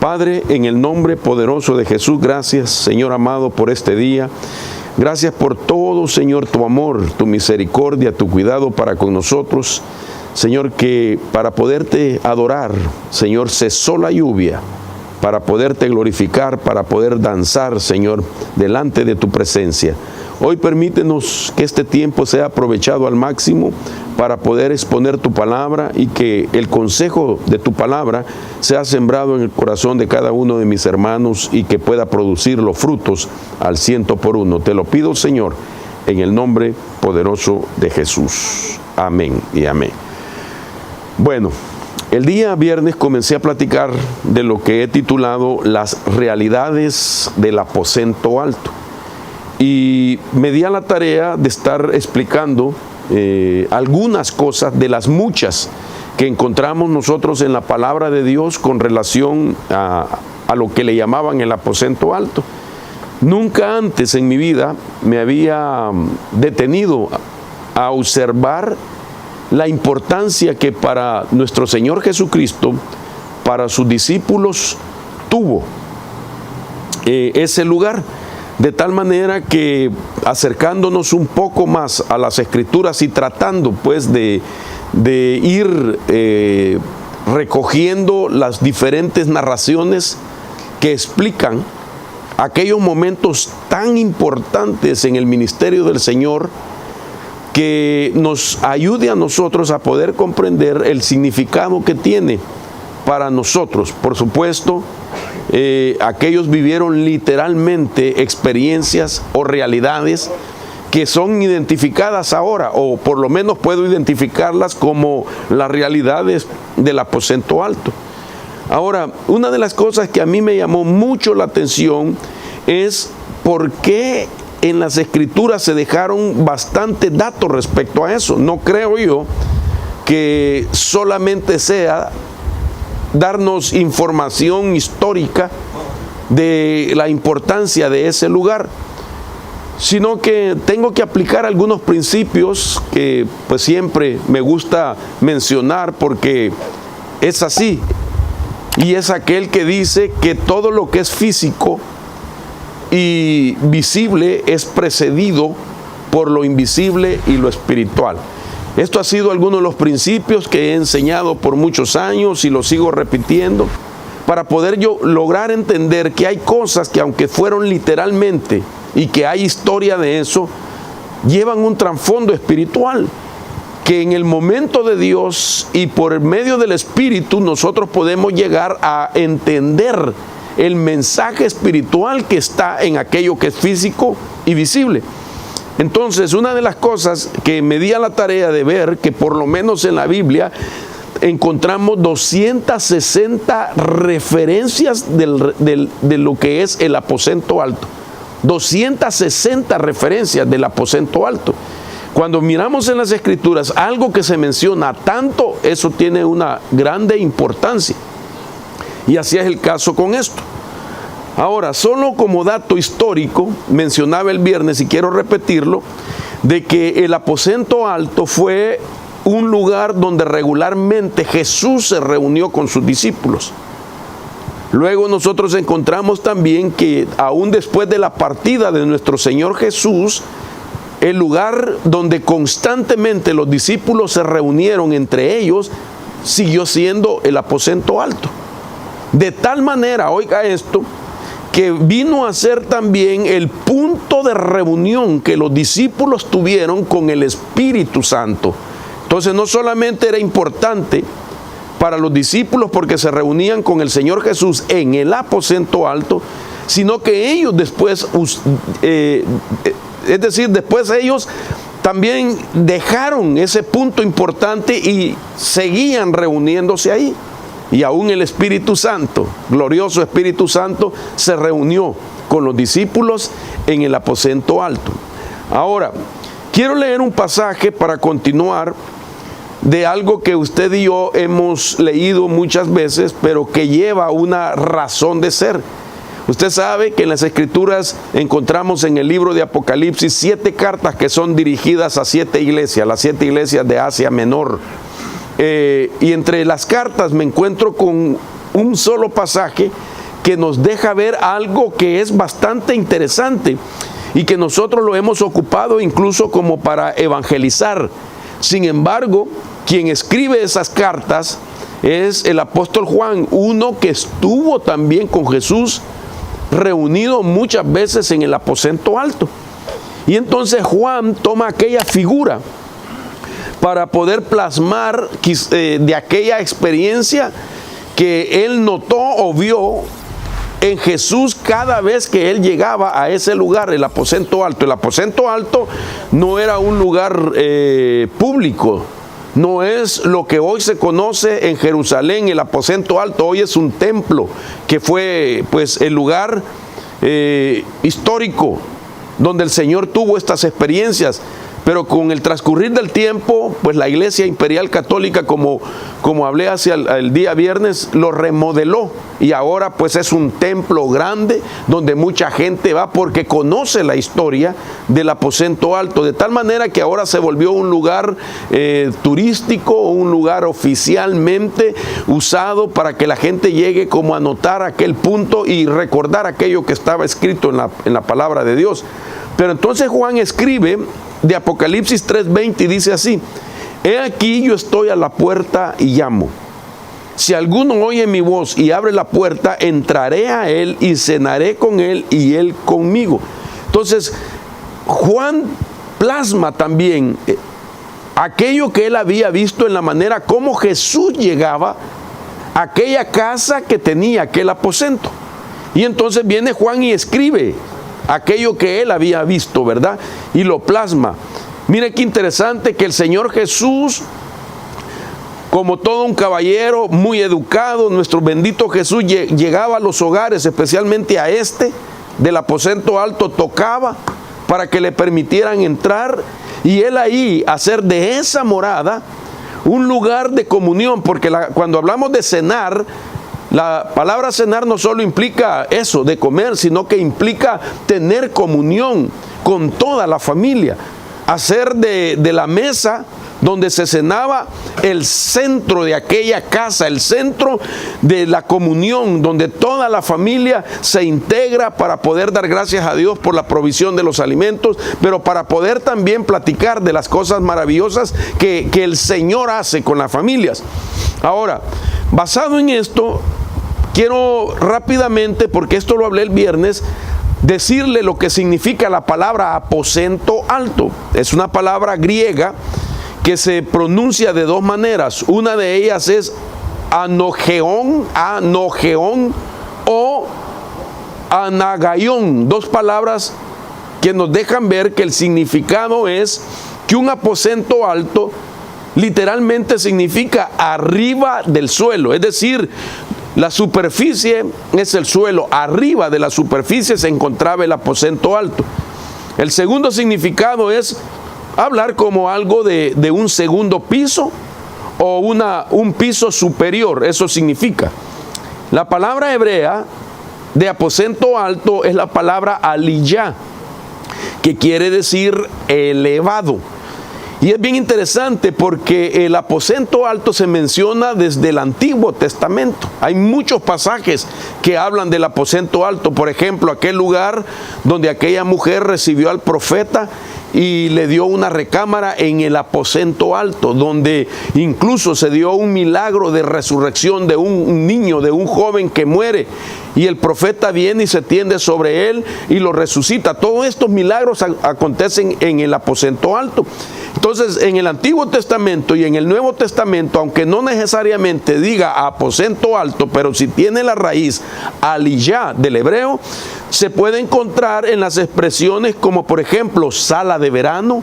Padre, en el nombre poderoso de Jesús, gracias, Señor amado, por este día. Gracias por todo, Señor, tu amor, tu misericordia, tu cuidado para con nosotros. Señor, que para poderte adorar, Señor, cesó la lluvia, para poderte glorificar, para poder danzar, Señor, delante de tu presencia. Hoy permítenos que este tiempo sea aprovechado al máximo para poder exponer tu palabra y que el consejo de tu palabra sea sembrado en el corazón de cada uno de mis hermanos y que pueda producir los frutos al 100%. Te lo pido, Señor, en el nombre poderoso de Jesús. Amén y amén. Bueno, el día viernes comencé a platicar de lo que he titulado las realidades del aposento alto. Y me di a la tarea de estar explicando algunas cosas de las muchas que encontramos nosotros en la palabra de Dios con relación a lo que le llamaban el aposento alto. Nunca antes en mi vida me había detenido a observar la importancia que para nuestro Señor Jesucristo, para sus discípulos, tuvo ese lugar. De tal manera que acercándonos un poco más a las Escrituras y tratando pues de ir recogiendo las diferentes narraciones que explican aquellos momentos tan importantes en el ministerio del Señor, que nos ayude a nosotros a poder comprender el significado que tiene para nosotros. Por supuesto, aquellos vivieron literalmente experiencias o realidades que son identificadas ahora, o por lo menos puedo identificarlas como las realidades del aposento alto. Ahora, una de las cosas que a mí me llamó mucho la atención es por qué en las Escrituras se dejaron bastantes datos respecto a eso. No creo yo que solamente sea darnos información histórica de la importancia de ese lugar, sino que tengo que aplicar algunos principios que pues siempre me gusta mencionar porque es así, y es aquel que dice que todo lo que es físico y visible es precedido por lo invisible y lo espiritual. Esto ha sido algunos de los principios que he enseñado por muchos años y lo sigo repitiendo para poder yo lograr entender que hay cosas que, aunque fueron literalmente y que hay historia de eso, llevan un trasfondo espiritual, que en el momento de Dios y por medio del Espíritu nosotros podemos llegar a entender el mensaje espiritual que está en aquello que es físico y visible. Entonces, una de las cosas que me di a la tarea de ver, que por lo menos en la Biblia encontramos 260 referencias de lo que es el aposento alto. 260 referencias del aposento alto. Cuando miramos en las Escrituras algo que se menciona tanto, eso tiene una grande importancia. Y así es el caso con esto. Ahora, solo como dato histórico, mencionaba el viernes y quiero repetirlo, de que el aposento alto fue un lugar donde regularmente Jesús se reunió con sus discípulos. Luego nosotros encontramos también que aún después de la partida de nuestro Señor Jesús, el lugar donde constantemente los discípulos se reunieron entre ellos siguió siendo el aposento alto. De tal manera, oiga esto, que vino a ser también el punto de reunión que los discípulos tuvieron con el Espíritu Santo. Entonces no solamente era importante para los discípulos porque se reunían con el Señor Jesús en el aposento alto, sino que ellos después, después ellos también dejaron ese punto importante y seguían reuniéndose ahí. Y aún el Espíritu Santo, glorioso Espíritu Santo, se reunió con los discípulos en el aposento alto. Ahora, quiero leer un pasaje para continuar de algo que usted y yo hemos leído muchas veces, pero que lleva una razón de ser. Usted sabe que en las Escrituras encontramos en el libro de Apocalipsis 7 cartas que son dirigidas a 7 iglesias, las 7 iglesias de Asia Menor. Y entre las cartas me encuentro con un solo pasaje que nos deja ver algo que es bastante interesante y que nosotros lo hemos ocupado incluso como para evangelizar. Sin embargo, quien escribe esas cartas es el apóstol Juan, uno que estuvo también con Jesús reunido muchas veces en el aposento alto. Y entonces Juan toma aquella figura para poder plasmar de aquella experiencia que él notó o vio en Jesús cada vez que él llegaba a ese lugar, el aposento alto. El aposento alto no era un lugar público, no es lo que hoy se conoce en Jerusalén, el aposento alto. Hoy es un templo que fue pues el lugar histórico donde el Señor tuvo estas experiencias. Pero con el transcurrir del tiempo, pues la Iglesia Imperial Católica, como hablé hacia el día viernes, lo remodeló. Y ahora pues es un templo grande donde mucha gente va porque conoce la historia del aposento alto. De tal manera que ahora se volvió un lugar turístico, un lugar oficialmente usado para que la gente llegue como a notar aquel punto y recordar aquello que estaba escrito en la palabra de Dios. Pero entonces Juan escribe de Apocalipsis 3:20 y dice así: he aquí yo estoy a la puerta y llamo. Si alguno oye mi voz y abre la puerta, entraré a él y cenaré con él y él conmigo. Entonces, Juan plasma también aquello que él había visto en la manera como Jesús llegaba a aquella casa que tenía aquel aposento. Y entonces viene Juan y escribe aquello que él había visto, ¿verdad? Y lo plasma. Mire qué interesante que el Señor Jesús, como todo un caballero muy educado, nuestro bendito Jesús llegaba a los hogares, especialmente a este del aposento alto, tocaba para que le permitieran entrar, y él ahí hacer de esa morada un lugar de comunión, porque cuando hablamos de cenar, la palabra cenar no solo implica eso de comer, sino que implica tener comunión con toda la familia, hacer de la mesa donde se cenaba el centro de aquella casa, el centro de la comunión, donde toda la familia se integra para poder dar gracias a Dios por la provisión de los alimentos, pero para poder también platicar de las cosas maravillosas que el Señor hace con las familias. Ahora, basado en esto, quiero rápidamente, porque esto lo hablé el viernes, decirle lo que significa la palabra aposento alto. Es una palabra griega que se pronuncia de dos maneras. Una de ellas es anogeón o anagaión. Dos palabras que nos dejan ver que el significado es que un aposento alto literalmente significa arriba del suelo, es decir, la superficie es el suelo, arriba de la superficie se encontraba el aposento alto. El segundo significado es hablar como algo de un segundo piso o un piso superior, eso significa. La palabra hebrea de aposento alto es la palabra aliyah, que quiere decir elevado. Y es bien interesante porque el aposento alto se menciona desde el Antiguo Testamento. Hay muchos pasajes que hablan del aposento alto. Por ejemplo, aquel lugar donde aquella mujer recibió al profeta y le dio una recámara en el aposento alto, donde incluso se dio un milagro de resurrección de un niño, de un joven que muere, y el profeta viene y se tiende sobre él y lo resucita. Todos estos milagros acontecen en el aposento alto. Entonces, en el Antiguo Testamento y en el Nuevo Testamento, aunque no necesariamente diga aposento alto, pero si tiene la raíz aliyah del hebreo, se puede encontrar en las expresiones como, por ejemplo, sala de verano,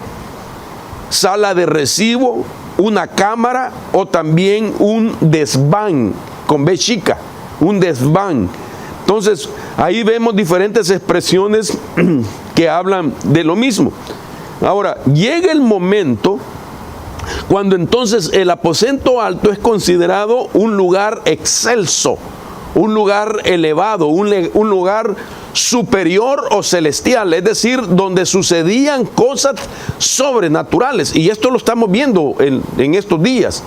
sala de recibo, una cámara o también un desván, con B chica, un desván. Entonces, ahí vemos diferentes expresiones que hablan de lo mismo. Ahora, llega el momento cuando entonces el aposento alto es considerado un lugar excelso, un lugar elevado, un lugar superior o celestial, es decir, donde sucedían cosas sobrenaturales. Y esto lo estamos viendo en estos días.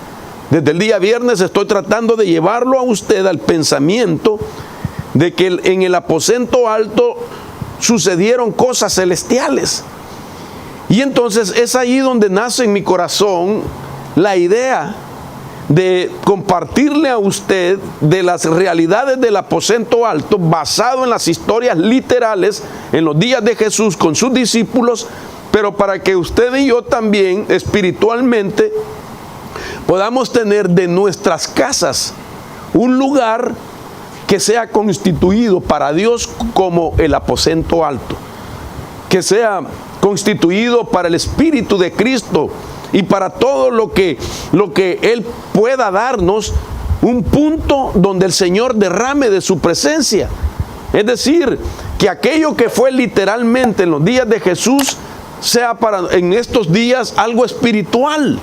Desde el día viernes estoy tratando de llevarlo a usted al pensamiento de que en el aposento alto sucedieron cosas celestiales. Y entonces es ahí donde nace en mi corazón la idea de compartirle a usted de las realidades del aposento alto, basado en las historias literales en los días de Jesús con sus discípulos, pero para que usted y yo también espiritualmente podamos tener de nuestras casas un lugar que sea constituido para Dios como el aposento alto, que sea constituido para el Espíritu de Cristo y para todo lo que Él pueda darnos, un punto donde el Señor derrame de su presencia. Es decir, que aquello que fue literalmente en los días de Jesús sea para en estos días algo espiritual,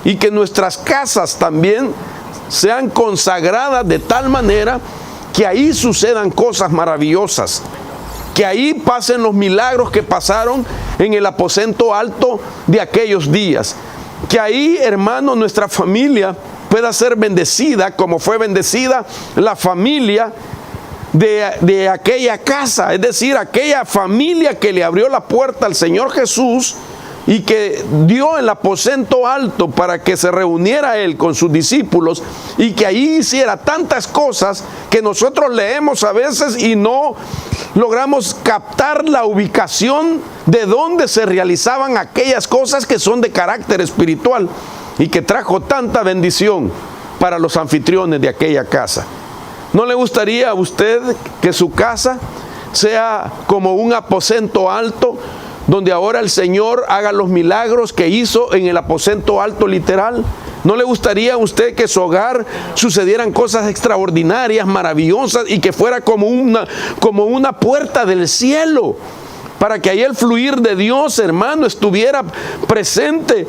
y que nuestras casas también sean consagradas de tal manera que ahí sucedan cosas maravillosas, que ahí pasen los milagros que pasaron en el aposento alto de aquellos días, que ahí, hermano, nuestra familia pueda ser bendecida como fue bendecida la familia de aquella casa, es decir, aquella familia que le abrió la puerta al Señor Jesús y que dio el aposento alto para que se reuniera Él con sus discípulos, y que allí hiciera tantas cosas que nosotros leemos a veces y no logramos captar la ubicación de donde se realizaban aquellas cosas que son de carácter espiritual y que trajo tanta bendición para los anfitriones de aquella casa. ¿No le gustaría a usted que su casa sea como un aposento alto, donde ahora el Señor haga los milagros que hizo en el aposento alto literal? ¿No le gustaría a usted que su hogar sucedieran cosas extraordinarias, maravillosas, y que fuera como una puerta del cielo, para que ahí el fluir de Dios, hermano, estuviera presente,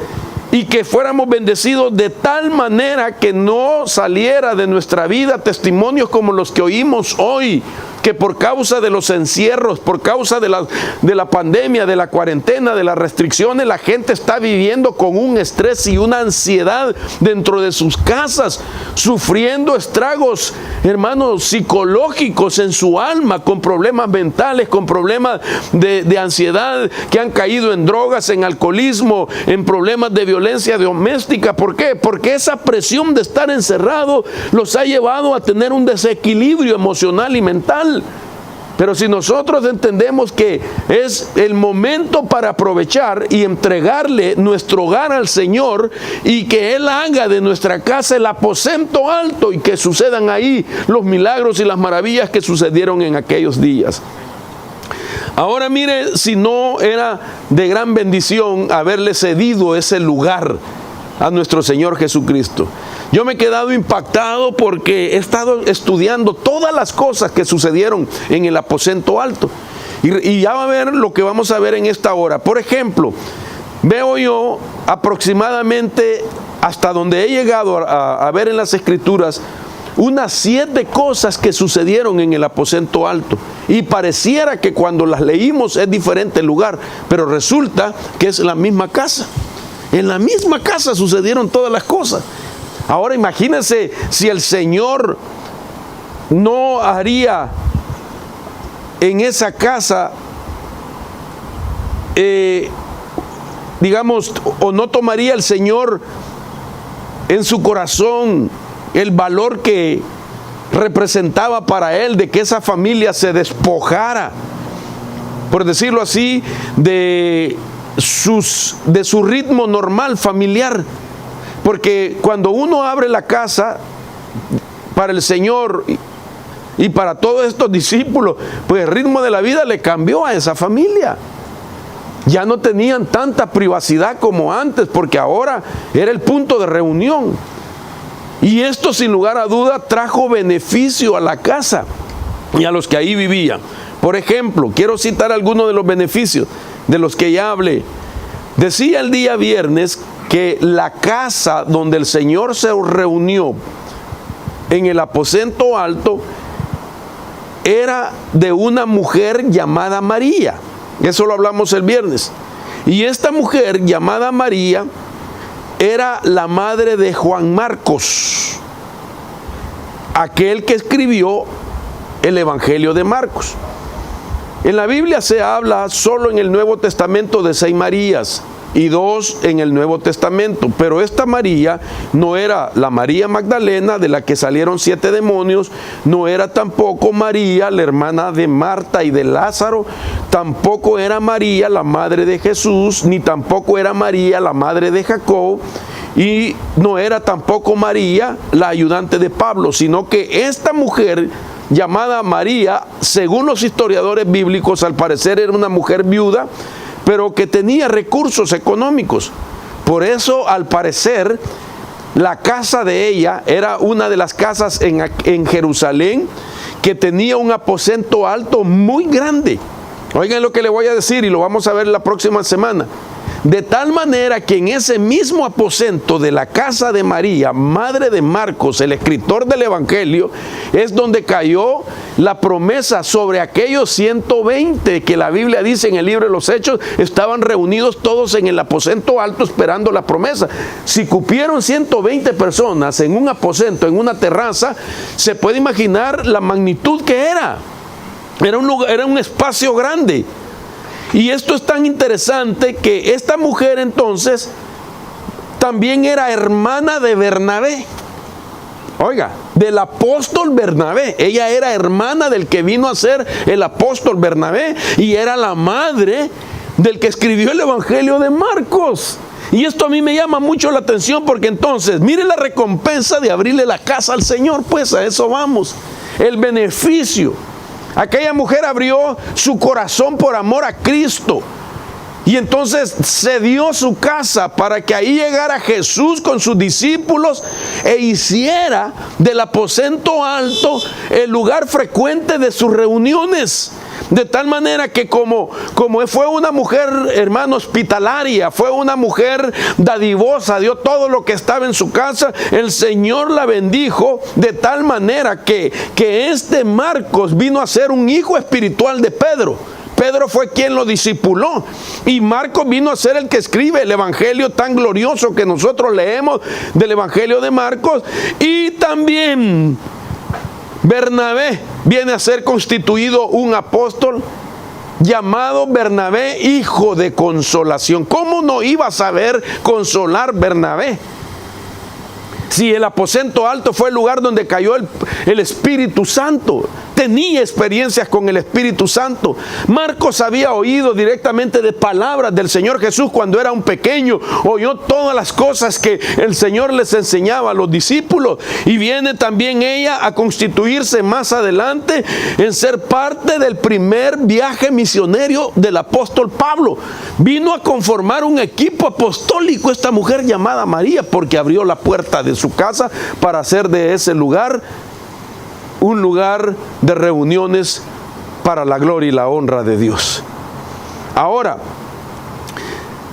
y que fuéramos bendecidos de tal manera que no saliera de nuestra vida testimonios como los que oímos hoy, que por causa de los encierros, por causa de la pandemia, de la cuarentena, de las restricciones, la gente está viviendo con un estrés y una ansiedad dentro de sus casas, sufriendo estragos, hermanos, psicológicos en su alma, con problemas mentales, con problemas de ansiedad, que han caído en drogas, en alcoholismo, en problemas de violencia doméstica. ¿Por qué? Porque esa presión de estar encerrado los ha llevado a tener un desequilibrio emocional y mental. Pero si nosotros entendemos que es el momento para aprovechar y entregarle nuestro hogar al Señor, y que Él haga de nuestra casa el aposento alto, y que sucedan ahí los milagros y las maravillas que sucedieron en aquellos días. Ahora mire, si no era de gran bendición haberle cedido ese lugar a nuestro Señor Jesucristo. Yo me he quedado impactado porque he estado estudiando todas las cosas que sucedieron en el aposento alto. Y ya va a ver lo que vamos a ver en esta hora. Por ejemplo, veo yo aproximadamente, hasta donde he llegado a ver en las Escrituras, unas 7 cosas que sucedieron en el aposento alto. Y pareciera que cuando las leímos es diferente el lugar, pero resulta que es la misma casa. En la misma casa sucedieron todas las cosas. Ahora imagínense si el Señor no haría en esa casa, digamos, o no tomaría el Señor en su corazón el valor que representaba para Él de que esa familia se despojara, por decirlo así, de su ritmo normal familiar. Porque cuando uno abre la casa para el Señor y para todos estos discípulos, pues el ritmo de la vida le cambió a esa familia. Ya no tenían tanta privacidad como antes, porque ahora era el punto de reunión. Y esto, sin lugar a duda, trajo beneficio a la casa y a los que ahí vivían. Por ejemplo, quiero citar algunos de los beneficios de los que ya hablé. Decía el día viernes que la casa donde el Señor se reunió en el aposento alto era de una mujer llamada María. Eso lo hablamos el viernes. Y esta mujer llamada María era la madre de Juan Marcos, aquel que escribió el Evangelio de Marcos. En la Biblia se habla solo en el Nuevo Testamento de 6 Marías y 2 en el Nuevo Testamento, pero esta María no era la María Magdalena de la que salieron 7 demonios, no era tampoco María, la hermana de Marta y de Lázaro, tampoco era María, la madre de Jesús, ni tampoco era María, la madre de Jacob, y no era tampoco María, la ayudante de Pablo, sino que esta mujer llamada María, según los historiadores bíblicos, al parecer era una mujer viuda, pero que tenía recursos económicos. Por eso, al parecer, la casa de ella era una de las casas en Jerusalén que tenía un aposento alto muy grande. Oigan lo que le voy a decir y lo vamos a ver la próxima semana. De tal manera que en ese mismo aposento de la casa de María, madre de Marcos, el escritor del Evangelio, es donde cayó la promesa sobre aquellos 120 que la Biblia dice en el libro de los Hechos, estaban reunidos todos en el aposento alto esperando la promesa. Si cupieron 120 personas en un aposento, en una terraza, se puede imaginar la magnitud que era. Era un lugar, era un espacio grande. Y esto es tan interesante que esta mujer entonces también era hermana de Bernabé. Oiga, del apóstol Bernabé. Ella era hermana del que vino a ser el apóstol Bernabé y era la madre del que escribió el Evangelio de Marcos. Y esto a mí me llama mucho la atención porque entonces, mire la recompensa de abrirle la casa al Señor, pues a eso vamos. El beneficio. Aquella mujer abrió su corazón por amor a Cristo y entonces cedió su casa para que ahí llegara Jesús con sus discípulos e hiciera del aposento alto el lugar frecuente de sus reuniones. De tal manera que como fue una mujer, hermano, hospitalaria, fue una mujer dadivosa, dio todo lo que estaba en su casa, el Señor la bendijo de tal manera que este Marcos vino a ser un hijo espiritual de Pedro. Pedro fue quien lo discipuló y Marcos vino a ser el que escribe el evangelio tan glorioso que nosotros leemos del evangelio de Marcos. Y también Bernabé viene a ser constituido un apóstol llamado Bernabé, hijo de consolación. ¿Cómo no iba a saber consolar Bernabé? Si el aposento alto fue el lugar donde cayó el Espíritu Santo, tenía experiencias con el Espíritu Santo. Marcos había oído directamente de palabras del Señor Jesús cuando era un pequeño, oyó todas las cosas que el Señor les enseñaba a los discípulos y viene también ella a constituirse más adelante en ser parte del primer viaje misionero del apóstol Pablo. Vino a conformar un equipo apostólico esta mujer llamada María porque abrió la puerta de su casa para hacer de ese lugar un lugar de reuniones para la gloria y la honra de Dios. Ahora,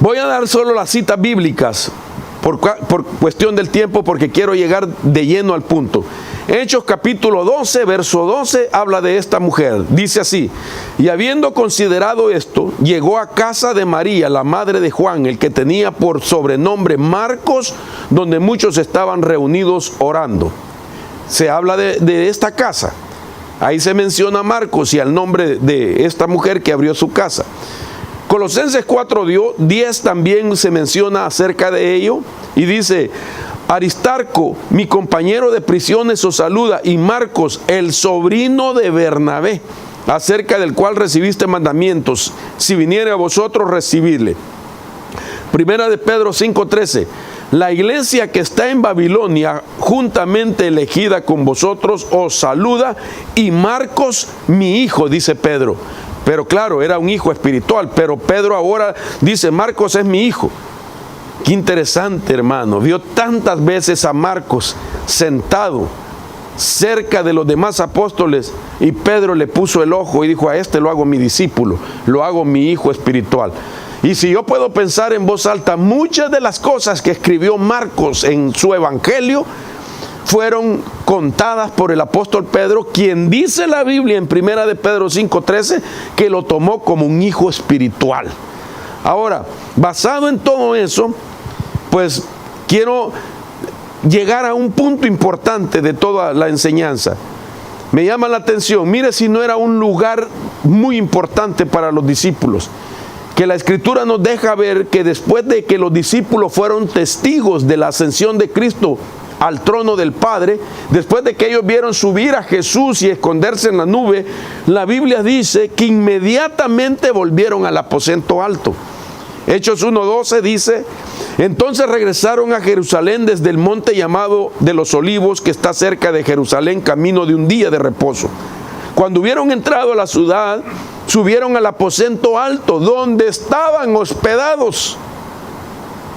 voy a dar solo las citas bíblicas por cuestión del tiempo porque quiero llegar de lleno al punto. Hechos capítulo 12, verso 12, habla de esta mujer. Dice así: y habiendo considerado esto, llegó a casa de María, la madre de Juan, el que tenía por sobrenombre Marcos, donde muchos estaban reunidos orando. Se habla de esta casa. Ahí se menciona a Marcos y al nombre de esta mujer que abrió su casa. Colosenses 4:10 también se menciona acerca de ello y dice: Aristarco, mi compañero de prisiones, os saluda, y Marcos, el sobrino de Bernabé, acerca del cual recibiste mandamientos. Si viniere a vosotros, recibidle. Primera de Pedro 5:13. La iglesia que está en Babilonia, juntamente elegida con vosotros, os saluda, y Marcos, mi hijo, dice Pedro. Pero claro, era un hijo espiritual, pero Pedro ahora dice: Marcos es mi hijo. Qué interesante, hermano. Vio tantas veces a Marcos sentado cerca de los demás apóstoles y Pedro le puso el ojo y dijo: a este lo hago mi discípulo, lo hago mi hijo espiritual. Y si yo puedo pensar en voz alta, muchas de las cosas que escribió Marcos en su evangelio fueron contadas por el apóstol Pedro, quien dice la Biblia en Primera de Pedro 5:13 que lo tomó como un hijo espiritual. Ahora, basado en todo eso, pues quiero llegar a un punto importante de toda la enseñanza. Me llama la atención, mire si no era un lugar muy importante para los discípulos, que la Escritura nos deja ver que después de que los discípulos fueron testigos de la ascensión de Cristo al trono del Padre, después de que ellos vieron subir a Jesús y esconderse en la nube, la Biblia dice que inmediatamente volvieron al aposento alto. Hechos 1:12 dice: entonces regresaron a Jerusalén desde el monte llamado de los Olivos, que está cerca de Jerusalén, camino de un día de reposo. Cuando hubieron entrado a la ciudad, subieron al aposento alto, donde estaban hospedados.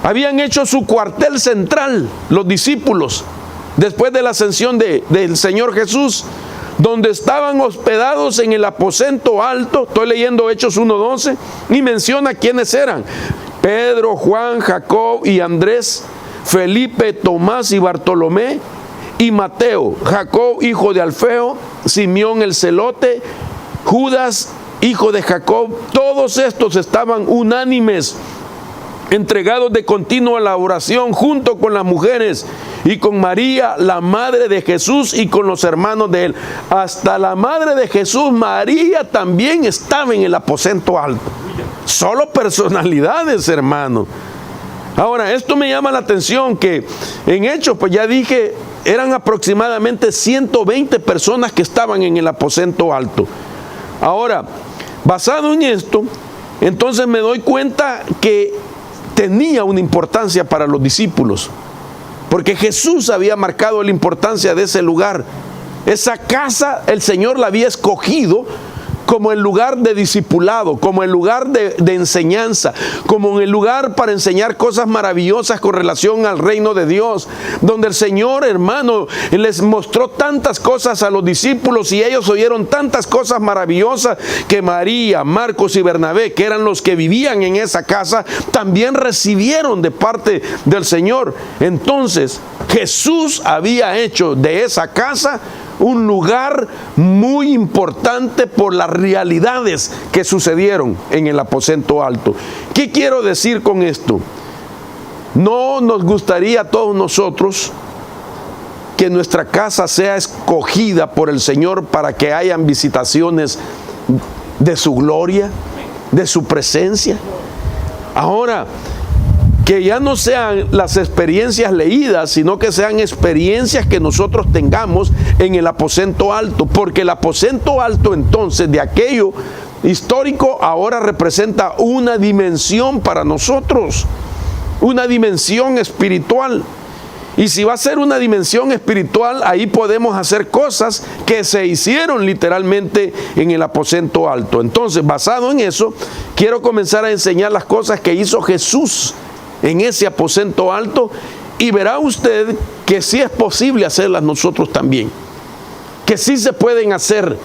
Habían hecho su cuartel central, los discípulos, después de la ascensión del Señor Jesús, donde estaban hospedados en el aposento alto. Estoy leyendo Hechos 1:12, y menciona quiénes eran: Pedro, Juan, Jacob y Andrés, Felipe, Tomás y Bartolomé, y Mateo, Jacob, hijo de Alfeo, Simeón el celote, Judas, hijo de Jacob. Todos estos estaban unánimes, entregados de continuo a la oración, junto con las mujeres y con María, la madre de Jesús, y con los hermanos de él. Hasta la madre de Jesús, María, también estaba en el aposento alto. Solo personalidades, hermano. Ahora, esto me llama la atención, que en Hechos, pues ya dije, eran aproximadamente 120 personas que estaban en el aposento alto. Ahora, basado en esto, entonces me doy cuenta que tenía una importancia para los discípulos, porque Jesús había marcado la importancia de ese lugar. Esa casa el Señor la había escogido como el lugar de discipulado, como el lugar de enseñanza, como el lugar para enseñar cosas maravillosas con relación al reino de Dios, donde el Señor, hermano, les mostró tantas cosas a los discípulos, y ellos oyeron tantas cosas maravillosas, que María, Marcos y Bernabé, que eran los que vivían en esa casa, también recibieron de parte del Señor. Entonces Jesús había hecho de esa casa un lugar muy importante por las realidades que sucedieron en el aposento alto. ¿Qué quiero decir con esto? No nos gustaría a todos nosotros que nuestra casa sea escogida por el Señor para que hayan visitaciones de su gloria, de su presencia. Ahora, que ya no sean las experiencias leídas, sino que sean experiencias que nosotros tengamos en el aposento alto, porque el aposento alto entonces de aquello histórico ahora representa una dimensión para nosotros, una dimensión espiritual. Y si va a ser una dimensión espiritual, ahí podemos hacer cosas que se hicieron literalmente en el aposento alto. Entonces, basado en eso, quiero comenzar a enseñar las cosas que hizo Jesús en ese aposento alto, y verá usted que sí es posible hacerlas nosotros también, que sí se pueden hacer,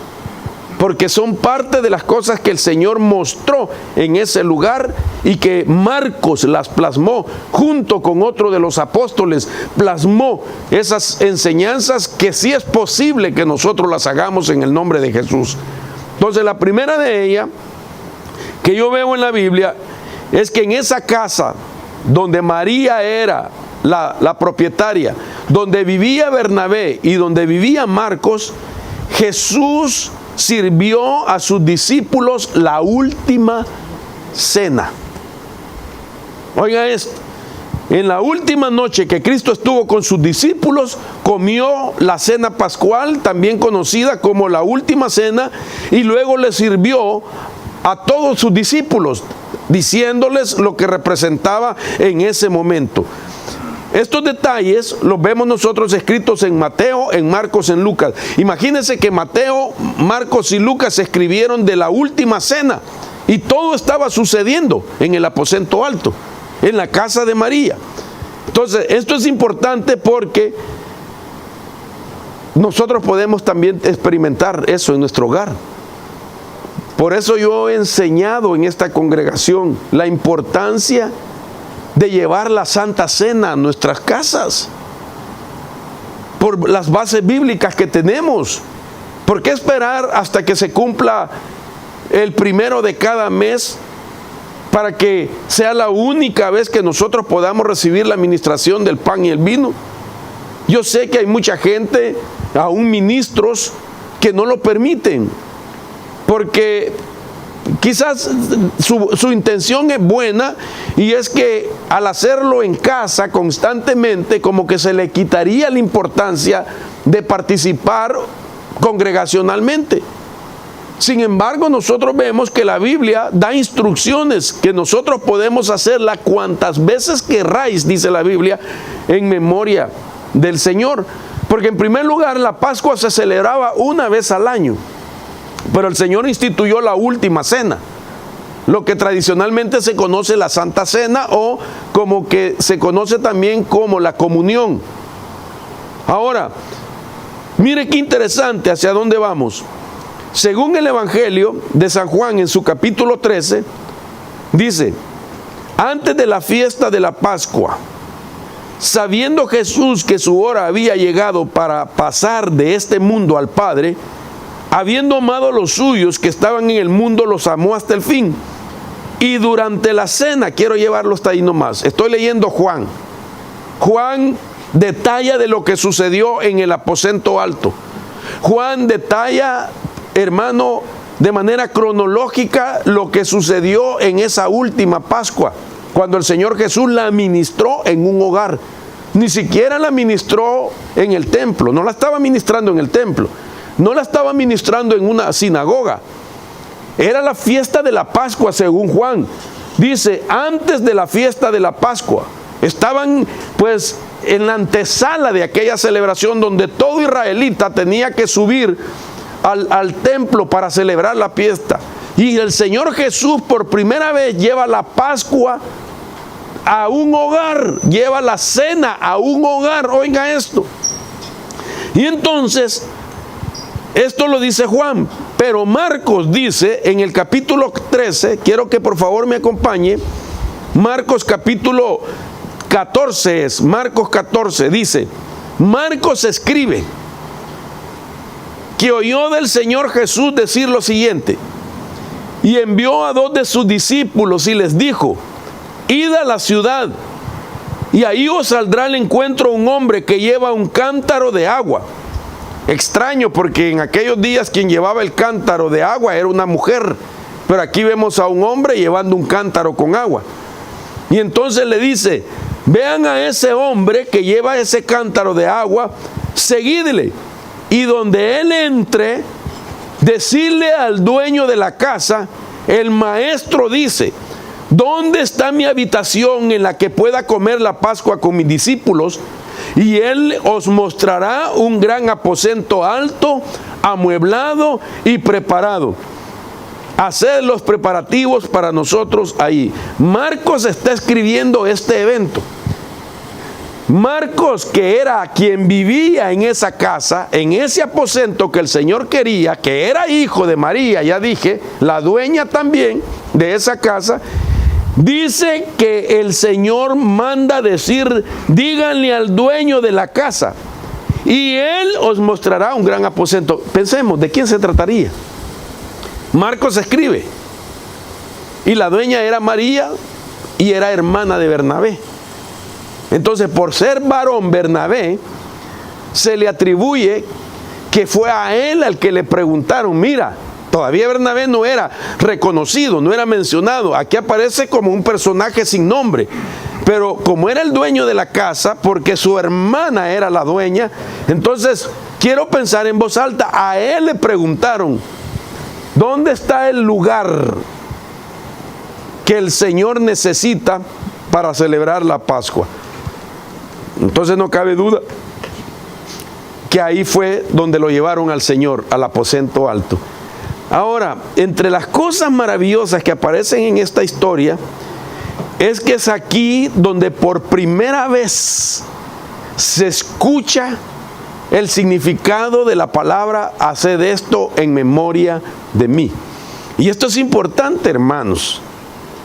porque son parte de las cosas que el Señor mostró en ese lugar, y que Marcos las plasmó junto con otro de los apóstoles, plasmó esas enseñanzas que sí es posible que nosotros las hagamos en el nombre de Jesús. Entonces, la primera de ellas que yo veo en la Biblia es que en esa casa donde María era la propietaria, donde vivía Bernabé y donde vivía Marcos, Jesús sirvió a sus discípulos la última cena. Oiga esto: en la última noche que Cristo estuvo con sus discípulos, comió la cena pascual, también conocida como la última cena, y luego le sirvió a todos sus discípulos, diciéndoles lo que representaba en ese momento. Estos detalles los vemos nosotros escritos en Mateo, en Marcos, en Lucas. Imagínense que Mateo, Marcos y Lucas escribieron de la última cena, y todo estaba sucediendo en el aposento alto, en la casa de María. Entonces, esto es importante porque nosotros podemos también experimentar eso en nuestro hogar. Por eso yo he enseñado en esta congregación la importancia de llevar la Santa Cena a nuestras casas, por las bases bíblicas que tenemos. ¿Por qué esperar hasta que se cumpla el 1 de cada mes para que sea la única vez que nosotros podamos recibir la administración del pan y el vino? Yo sé que hay mucha gente, aún ministros, que no lo permiten, porque quizás su intención es buena, y es que al hacerlo en casa constantemente, como que se le quitaría la importancia de participar congregacionalmente. Sin embargo, nosotros vemos que la Biblia da instrucciones que nosotros podemos hacerla cuantas veces querráis, dice la Biblia, en memoria del Señor. Porque en primer lugar, la Pascua se celebraba una vez al año, pero el Señor instituyó la última cena, lo que tradicionalmente se conoce la Santa Cena, o como que se conoce también como la comunión. Ahora, mire qué interesante hacia dónde vamos. Según el Evangelio de San Juan, en su capítulo 13, dice: antes de la fiesta de la Pascua, sabiendo Jesús que su hora había llegado para pasar de este mundo al Padre, habiendo amado a los suyos que estaban en el mundo, los amó hasta el fin. Y durante la cena, quiero llevarlo hasta ahí nomás, estoy leyendo Juan. Juan detalla de lo que sucedió en el aposento alto. Juan detalla, hermano, de manera cronológica lo que sucedió en esa última Pascua, cuando el Señor Jesús la ministró en un hogar. Ni siquiera la ministró en el templo, no la estaba ministrando en el templo, no la estaba ministrando en una sinagoga. Era la fiesta de la Pascua, según Juan. Dice, antes de la fiesta de la Pascua. Estaban pues en la antesala de aquella celebración donde todo israelita tenía que subir al templo para celebrar la fiesta. Y el Señor Jesús por primera vez lleva la Pascua a un hogar, lleva la cena a un hogar. Oiga esto. Y entonces, esto lo dice Juan, pero Marcos dice en el capítulo 13, quiero que por favor me acompañe, Marcos capítulo 14 es, Marcos 14, dice, Marcos escribe que oyó del Señor Jesús decir lo siguiente: y envió a 2 de sus discípulos y les dijo: id a la ciudad, y ahí os saldrá al encuentro un hombre que lleva un cántaro de agua. Extraño, porque en aquellos días quien llevaba el cántaro de agua era una mujer, pero aquí vemos a un hombre llevando un cántaro con agua. Y entonces le dice: vean a ese hombre que lleva ese cántaro de agua, seguidle, y donde él entre, decirle al dueño de la casa: el maestro dice, ¿dónde está mi habitación en la que pueda comer la Pascua con mis discípulos? Y él os mostrará un gran aposento alto, amueblado y preparado. Haced los preparativos para nosotros ahí. Marcos está escribiendo este evento. Marcos, que era quien vivía en esa casa, en ese aposento que el Señor quería, que era hijo de María, ya dije, la dueña también de esa casa, dice que el Señor manda decir: díganle al dueño de la casa, y él os mostrará un gran aposento. Pensemos, ¿de quién se trataría? Marcos escribe, y la dueña era María, y era hermana de Bernabé. Entonces, por ser varón Bernabé, se le atribuye que fue a él al que le preguntaron. Mira, todavía Bernabé no era reconocido, no era mencionado. Aquí aparece como un personaje sin nombre. Pero como era el dueño de la casa, porque su hermana era la dueña, entonces quiero pensar en voz alta. A él le preguntaron: ¿dónde está el lugar que el Señor necesita para celebrar la Pascua? Entonces no cabe duda que ahí fue donde lo llevaron al Señor, al aposento alto. Ahora, entre las cosas maravillosas que aparecen en esta historia, es que es aquí donde por primera vez se escucha el significado de la palabra: haced esto en memoria de mí. Y esto es importante, hermanos.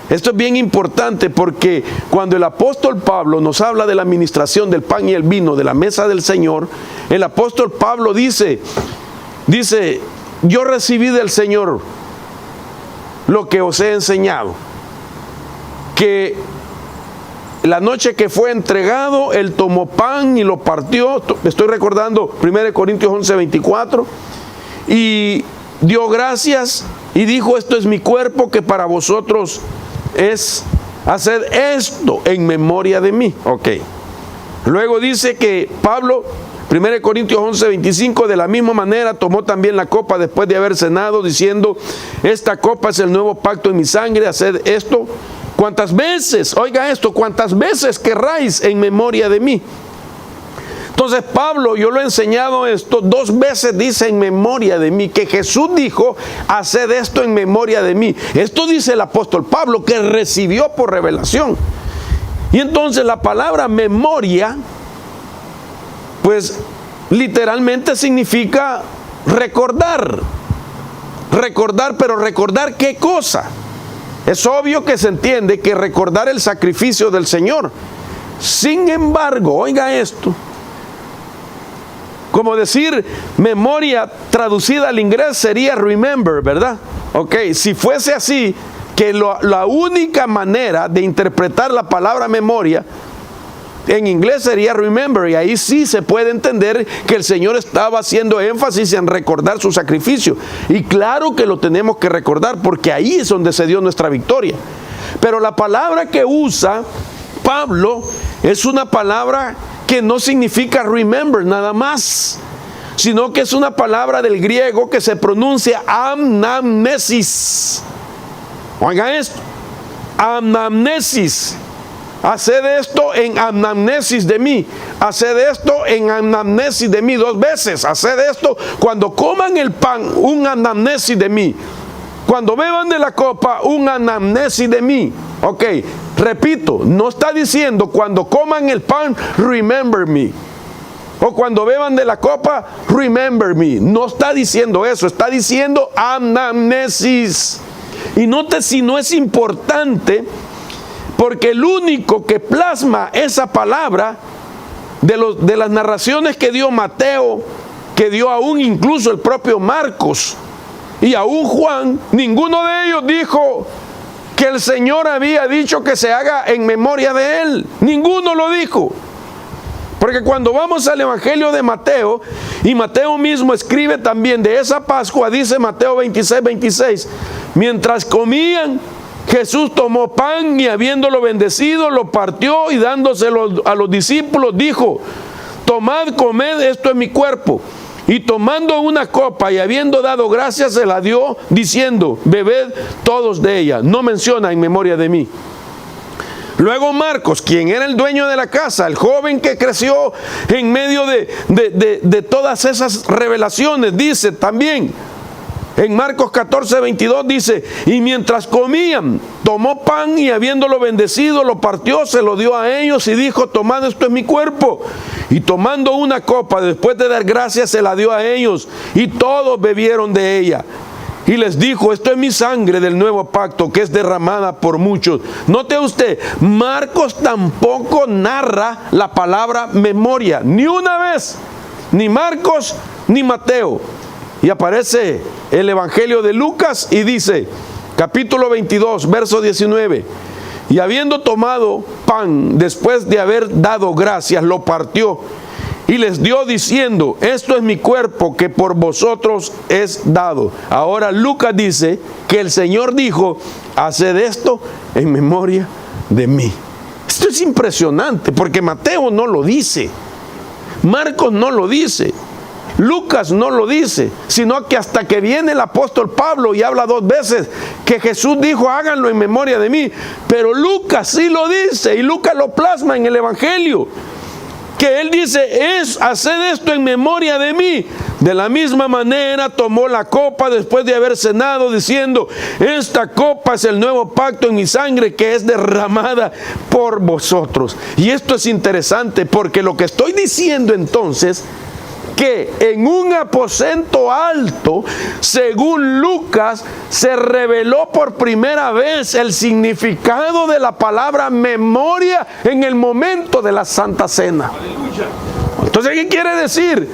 Esto es bien importante, porque cuando el apóstol Pablo nos habla de la administración del pan y el vino de la mesa del Señor, el apóstol Pablo dice, yo recibí del Señor lo que os he enseñado, que la noche que fue entregado, él tomó pan y lo partió. Estoy recordando 1 Corintios 11:24. y dio gracias y dijo: esto es mi cuerpo que para vosotros es, haced esto en memoria de mí. Ok. Luego dice que Pablo, 1 Corintios 11:25, de la misma manera tomó también la copa después de haber cenado, diciendo: esta copa es el nuevo pacto en mi sangre, haced esto cuantas veces, oiga esto, cuantas veces querráis en memoria de mí. Entonces Pablo, yo lo he enseñado esto, 2 veces dice en memoria de mí, que Jesús dijo: haced esto en memoria de mí. Esto dice el apóstol Pablo, que recibió por revelación. Y entonces la palabra memoria, pues literalmente significa recordar. Recordar, pero ¿recordar qué cosa? Es obvio que se entiende que recordar el sacrificio del Señor. Sin embargo, oiga esto, como decir memoria traducida al inglés sería remember, ¿verdad? Ok, si fuese así, que la única manera de interpretar la palabra memoria en inglés sería remember, y ahí sí se puede entender que el Señor estaba haciendo énfasis en recordar su sacrificio. Y claro que lo tenemos que recordar, porque ahí es donde se dio nuestra victoria. Pero la palabra que usa Pablo es una palabra que no significa remember nada más, sino que es una palabra del griego que se pronuncia anamnesis. Oiga esto, anamnesis. Haced esto en anamnesis de mí. Haced esto en anamnesis de mí 2 veces. Haced esto cuando coman el pan, un anamnesis de mí. Cuando beban de la copa, un anamnesis de mí. Ok, repito, no está diciendo cuando coman el pan, remember me. O cuando beban de la copa, remember me. No está diciendo eso, está diciendo anamnesis. Y note si no es importante, porque el único que plasma esa palabra de las narraciones que dio Mateo, que dio aún incluso el propio Marcos y aún Juan, ninguno de ellos dijo que el Señor había dicho que se haga en memoria de Él. Ninguno lo dijo. Porque cuando vamos al Evangelio de Mateo, y Mateo mismo escribe también de esa Pascua, dice Mateo 26:26, mientras comían, Jesús tomó pan y habiéndolo bendecido, lo partió y dándoselo a los discípulos dijo: tomad, comed, esto es mi cuerpo. Y tomando una copa y habiendo dado gracias, se la dio diciendo: bebed todos de ella. No menciona en memoria de mí. Luego Marcos, quien era el dueño de la casa, el joven que creció en medio de todas esas revelaciones, dice también, en Marcos 14:22 dice: y mientras comían, tomó pan y habiéndolo bendecido, lo partió, se lo dio a ellos y dijo: tomad, esto es mi cuerpo. Y tomando una copa, después de dar gracias, se la dio a ellos y todos bebieron de ella. Y les dijo: esto es mi sangre del nuevo pacto, que es derramada por muchos. Note usted, Marcos tampoco narra la palabra memoria, ni una vez, ni Marcos ni Mateo. Y aparece el Evangelio de Lucas y dice, capítulo 22, verso 19, y habiendo tomado pan, después de haber dado gracias, lo partió y les dio diciendo: esto es mi cuerpo que por vosotros es dado. Ahora Lucas dice que el Señor dijo: haced esto en memoria de mí. Esto es impresionante, porque Mateo no lo dice, Marcos no lo dice, Lucas no lo dice, sino que hasta que viene el apóstol Pablo y habla 2 veces que Jesús dijo: háganlo en memoria de mí. Pero Lucas sí lo dice, y Lucas lo plasma en el Evangelio, que él dice: haced esto en memoria de mí. De la misma manera tomó la copa después de haber cenado, diciendo: esta copa es el nuevo pacto en mi sangre, que es derramada por vosotros. Y esto es interesante, porque lo que estoy diciendo entonces, que en un aposento alto, según Lucas, se reveló por primera vez el significado de la palabra memoria en el momento de la Santa Cena. Entonces, ¿qué quiere decir?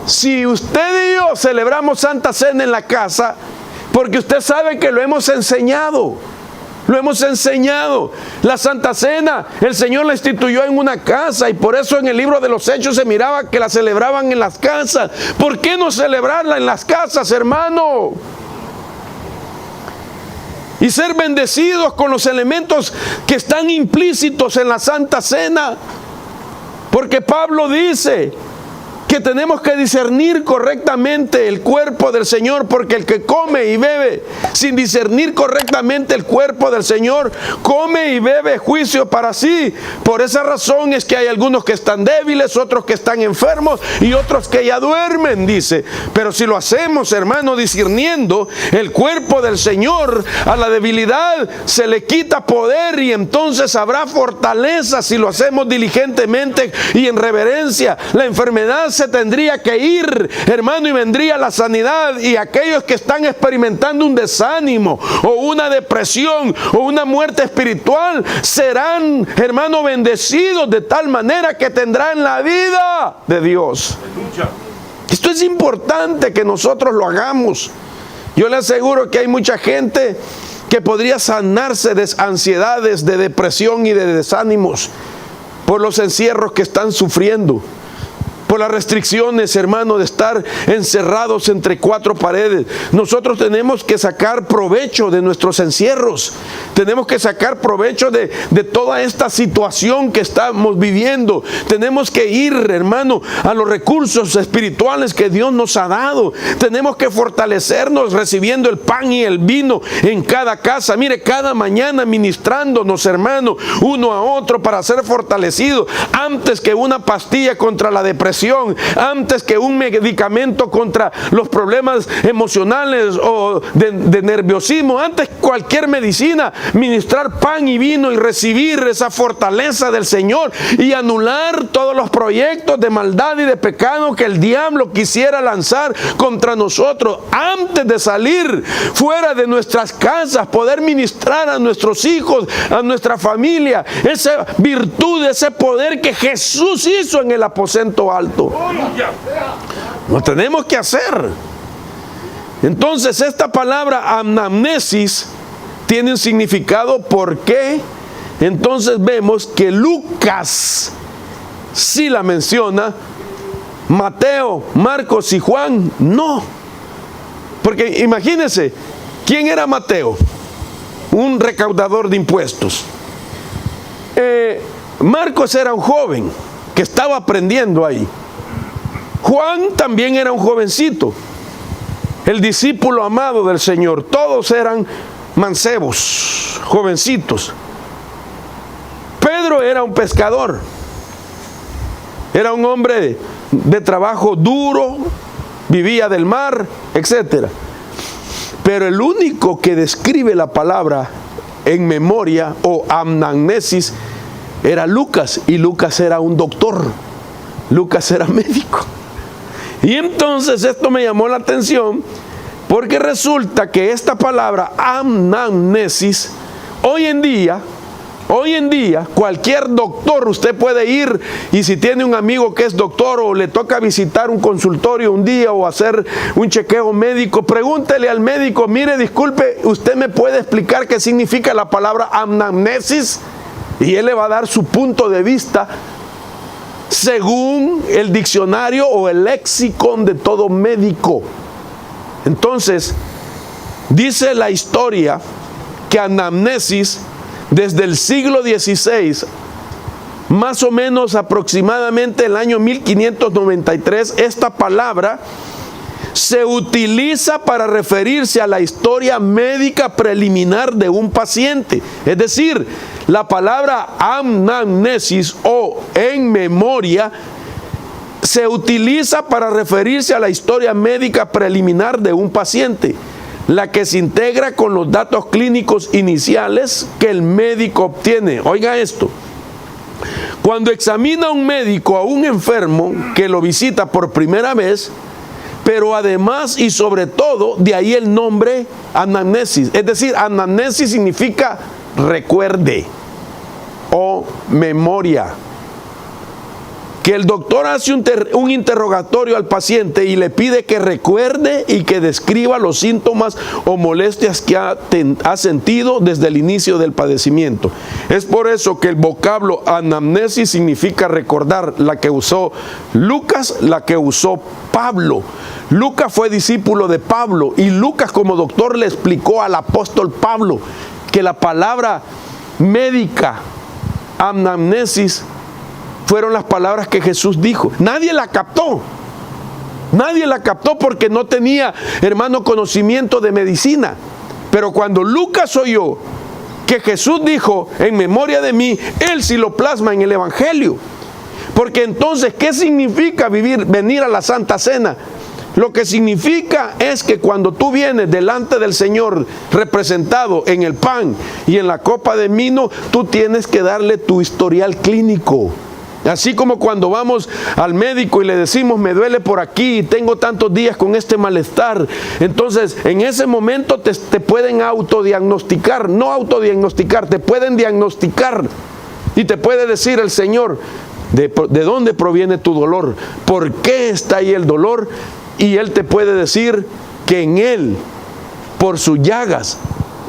Si usted y yo celebramos Santa Cena en la casa, porque usted sabe que lo hemos enseñado, lo hemos enseñado. La Santa Cena, el Señor la instituyó en una casa y por eso en el libro de los Hechos se miraba que la celebraban en las casas. ¿Por qué no celebrarla en las casas, hermano? Y ser bendecidos con los elementos que están implícitos en la Santa Cena. Porque Pablo dice que tenemos que discernir correctamente el cuerpo del Señor, porque el que come y bebe sin discernir correctamente el cuerpo del Señor, come y bebe juicio para sí. Por esa razón es que hay algunos que están débiles, otros que están enfermos y otros que ya duermen, dice. Pero si lo hacemos, hermano, discerniendo el cuerpo del Señor, a la debilidad se le quita poder y entonces habrá fortaleza si lo hacemos diligentemente y en reverencia. La enfermedad se tendría que ir, hermano, y vendría la sanidad, y aquellos que están experimentando un desánimo o una depresión o una muerte espiritual serán, hermano, bendecidos de tal manera que tendrán la vida de Dios. Esto es importante que nosotros lo hagamos. Yo le aseguro que hay mucha gente que podría sanarse de ansiedades, de depresión y de desánimos por los encierros que están sufriendo, por las restricciones, hermano, de estar encerrados entre cuatro paredes. Nosotros tenemos que sacar provecho de nuestros encierros. Tenemos que sacar provecho de toda esta situación que estamos viviendo. Tenemos que ir, hermano, a los recursos espirituales que Dios nos ha dado. Tenemos que fortalecernos recibiendo el pan y el vino en cada casa. Mire, cada mañana ministrándonos, hermano, uno a otro para ser fortalecidos. Antes que una pastilla contra la depresión, antes que un medicamento contra los problemas emocionales o de nerviosismo, antes cualquier medicina, ministrar pan y vino y recibir esa fortaleza del Señor y anular todos los proyectos de maldad y de pecado que el diablo quisiera lanzar contra nosotros. Antes de salir fuera de nuestras casas, poder ministrar a nuestros hijos, a nuestra familia, esa virtud, ese poder que Jesús hizo en el aposento alto. Lo tenemos que hacer. Entonces esta palabra anamnesis tiene un significado. ¿Por qué? Entonces vemos que Lucas sí la menciona, Mateo, Marcos y Juan no. Porque imagínense, ¿quién era Mateo? Un recaudador de impuestos. Marcos era un joven que estaba aprendiendo ahí. Juan también era un jovencito, el discípulo amado del Señor. Todos eran mancebos, jovencitos. Pedro era un pescador, era un hombre de trabajo duro, vivía del mar, etc. Pero el único que describe la palabra en memoria o anamnesis era Lucas, y Lucas era un doctor, Lucas era médico. Y entonces esto me llamó la atención, porque resulta que esta palabra anamnesis, hoy en día, cualquier doctor, usted puede ir, y si tiene un amigo que es doctor o le toca visitar un consultorio un día o hacer un chequeo médico, pregúntele al médico: mire, disculpe, ¿usted me puede explicar qué significa la palabra anamnesis? Y él le va a dar su punto de vista según el diccionario o el lexicon de todo médico. Entonces, dice la historia que anamnesis, desde el siglo XVI, más o menos aproximadamente el año 1593, esta palabra se utiliza para referirse a la historia médica preliminar de un paciente. Es decir, la palabra anamnesis o en memoria se utiliza para referirse a la historia médica preliminar de un paciente, la que se integra con los datos clínicos iniciales que el médico obtiene. Oiga esto: cuando examina un médico a un enfermo que lo visita por primera vez, pero además y sobre todo, de ahí el nombre anamnesis. Es decir, anamnesis significa recuerde o memoria. que el doctor hace un interrogatorio al paciente y le pide que recuerde y que describa los síntomas o molestias que ha sentido desde el inicio del padecimiento. Es por eso que el vocablo anamnesis significa recordar, la que usó Lucas, la que usó Pablo. Lucas fue discípulo de Pablo y Lucas como doctor le explicó al apóstol Pablo que la palabra médica, anamnesis, fueron las palabras que Jesús dijo. Nadie la captó. Nadie la captó porque no tenía, hermano, conocimiento de medicina. Pero cuando Lucas oyó que Jesús dijo, en memoria de mí, él sí lo plasma en el Evangelio. Porque entonces, ¿qué significa venir a la Santa Cena? Lo que significa es que cuando tú vienes delante del Señor representado en el pan y en la copa de vino, tú tienes que darle tu historial clínico. Así como cuando vamos al médico y le decimos, me duele por aquí, tengo tantos días con este malestar. Entonces, en ese momento te pueden autodiagnosticar, no autodiagnosticar, te pueden diagnosticar. Y te puede decir el Señor, ¿de dónde proviene tu dolor? ¿Por qué está ahí el dolor? Y Él te puede decir que en Él, por sus llagas,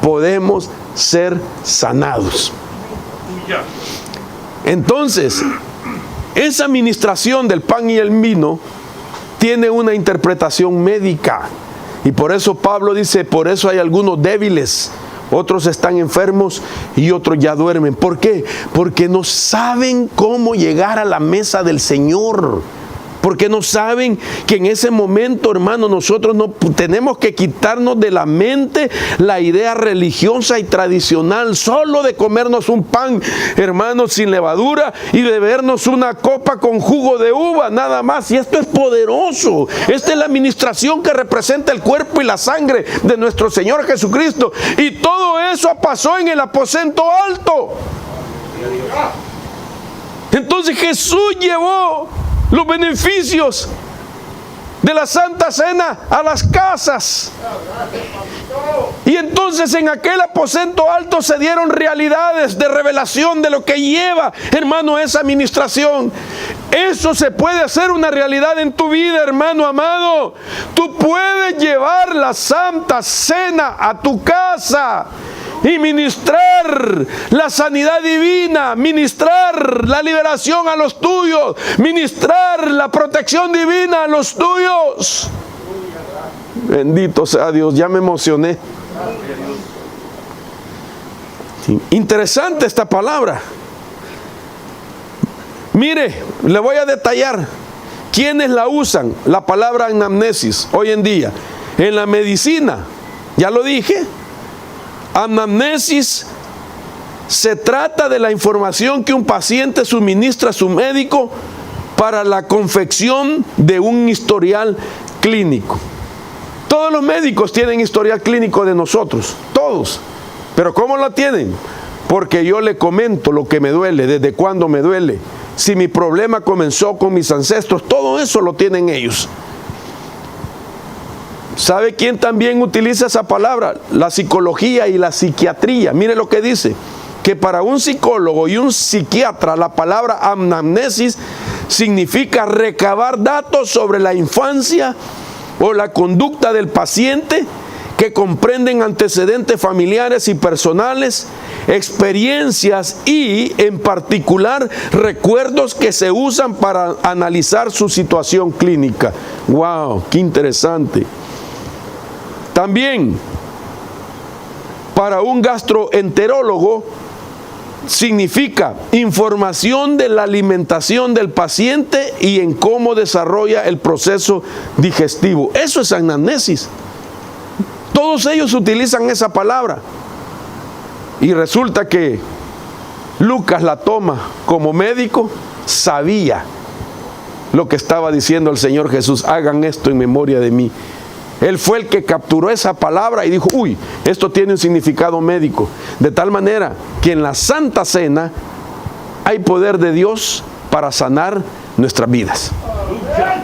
podemos ser sanados. Entonces, esa administración del pan y el vino tiene una interpretación médica. Y por eso Pablo dice, por eso hay algunos débiles, otros están enfermos y otros ya duermen. ¿Por qué? Porque no saben cómo llegar a la mesa del Señor. Porque no saben que en ese momento, hermano, nosotros no tenemos que quitarnos de la mente la idea religiosa y tradicional solo de comernos un pan, hermano, sin levadura y de bebernos una copa con jugo de uva, nada más. Y esto es poderoso. Esta es la administración que representa el cuerpo y la sangre de nuestro Señor Jesucristo. Y todo eso pasó en el aposento alto. Entonces Jesús llevó los beneficios de la Santa Cena a las casas. Y entonces en aquel aposento alto se dieron realidades de revelación de lo que lleva, hermano, esa administración. Eso se puede hacer una realidad en tu vida, hermano amado. Tú puedes llevar la Santa Cena a tu casa y ministrar la sanidad divina, ministrar la liberación a los tuyos, ministrar la protección divina a los tuyos. Bendito sea Dios, ya me emocioné. Interesante esta palabra. Mire, le voy a detallar quiénes la usan, la palabra anamnesis, hoy en día. En la medicina, ya lo dije. Anamnesis se trata de la información que un paciente suministra a su médico para la confección de un historial clínico. Todos los médicos tienen historial clínico de nosotros, todos. ¿Pero cómo lo tienen? Porque yo le comento lo que me duele, desde cuándo me duele, si mi problema comenzó con mis ancestros, todo eso lo tienen ellos. ¿Sabe quién también utiliza esa palabra? La psicología y la psiquiatría. Mire lo que dice, que para un psicólogo y un psiquiatra la palabra anamnesis significa recabar datos sobre la infancia o la conducta del paciente que comprenden antecedentes familiares y personales, experiencias y, en particular, recuerdos que se usan para analizar su situación clínica. ¡Wow! ¡Qué interesante! También, para un gastroenterólogo, significa información de la alimentación del paciente y en cómo desarrolla el proceso digestivo. Eso es anamnesis. Todos ellos utilizan esa palabra. Y resulta que Lucas la toma como médico, sabía lo que estaba diciendo el Señor Jesús. Hagan esto en memoria de mí. Él fue el que capturó esa palabra y dijo, uy, esto tiene un significado médico. De tal manera que en la Santa Cena hay poder de Dios para sanar nuestras vidas.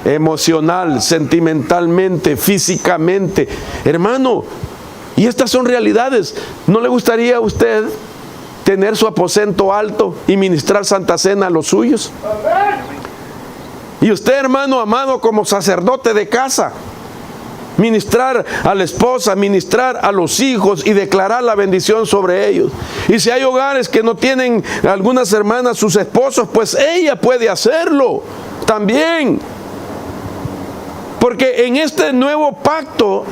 Emocional, sentimentalmente, físicamente. Hermano, y estas son realidades. ¿No le gustaría a usted tener su aposento alto y ministrar Santa Cena a los suyos? Y usted, hermano amado, como sacerdote de casa, ministrar a la esposa, ministrar a los hijos y declarar la bendición sobre ellos. Y si hay hogares que no tienen algunas hermanas, sus esposos, pues ella puede hacerlo también. Porque en este nuevo pacto,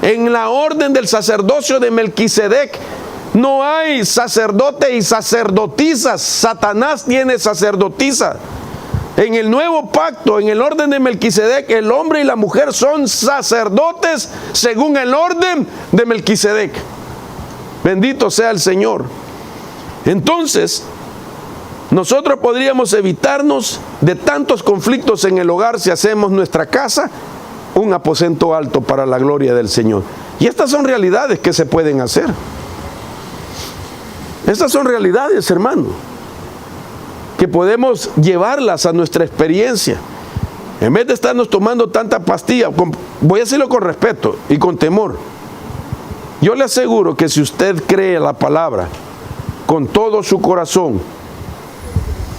en la orden del sacerdocio de Melquisedec, no hay sacerdote y sacerdotisas. Satanás tiene sacerdotisas. En el nuevo pacto, en el orden de Melquisedec, el hombre y la mujer son sacerdotes según el orden de Melquisedec. Bendito sea el Señor. Entonces, nosotros podríamos evitarnos de tantos conflictos en el hogar si hacemos nuestra casa un aposento alto para la gloria del Señor. Y estas son realidades que se pueden hacer. Estas son realidades, hermano, que podemos llevarlas a nuestra experiencia. En vez de estarnos tomando tanta pastilla, voy a decirlo con respeto y con temor. Yo le aseguro que si usted cree la palabra con todo su corazón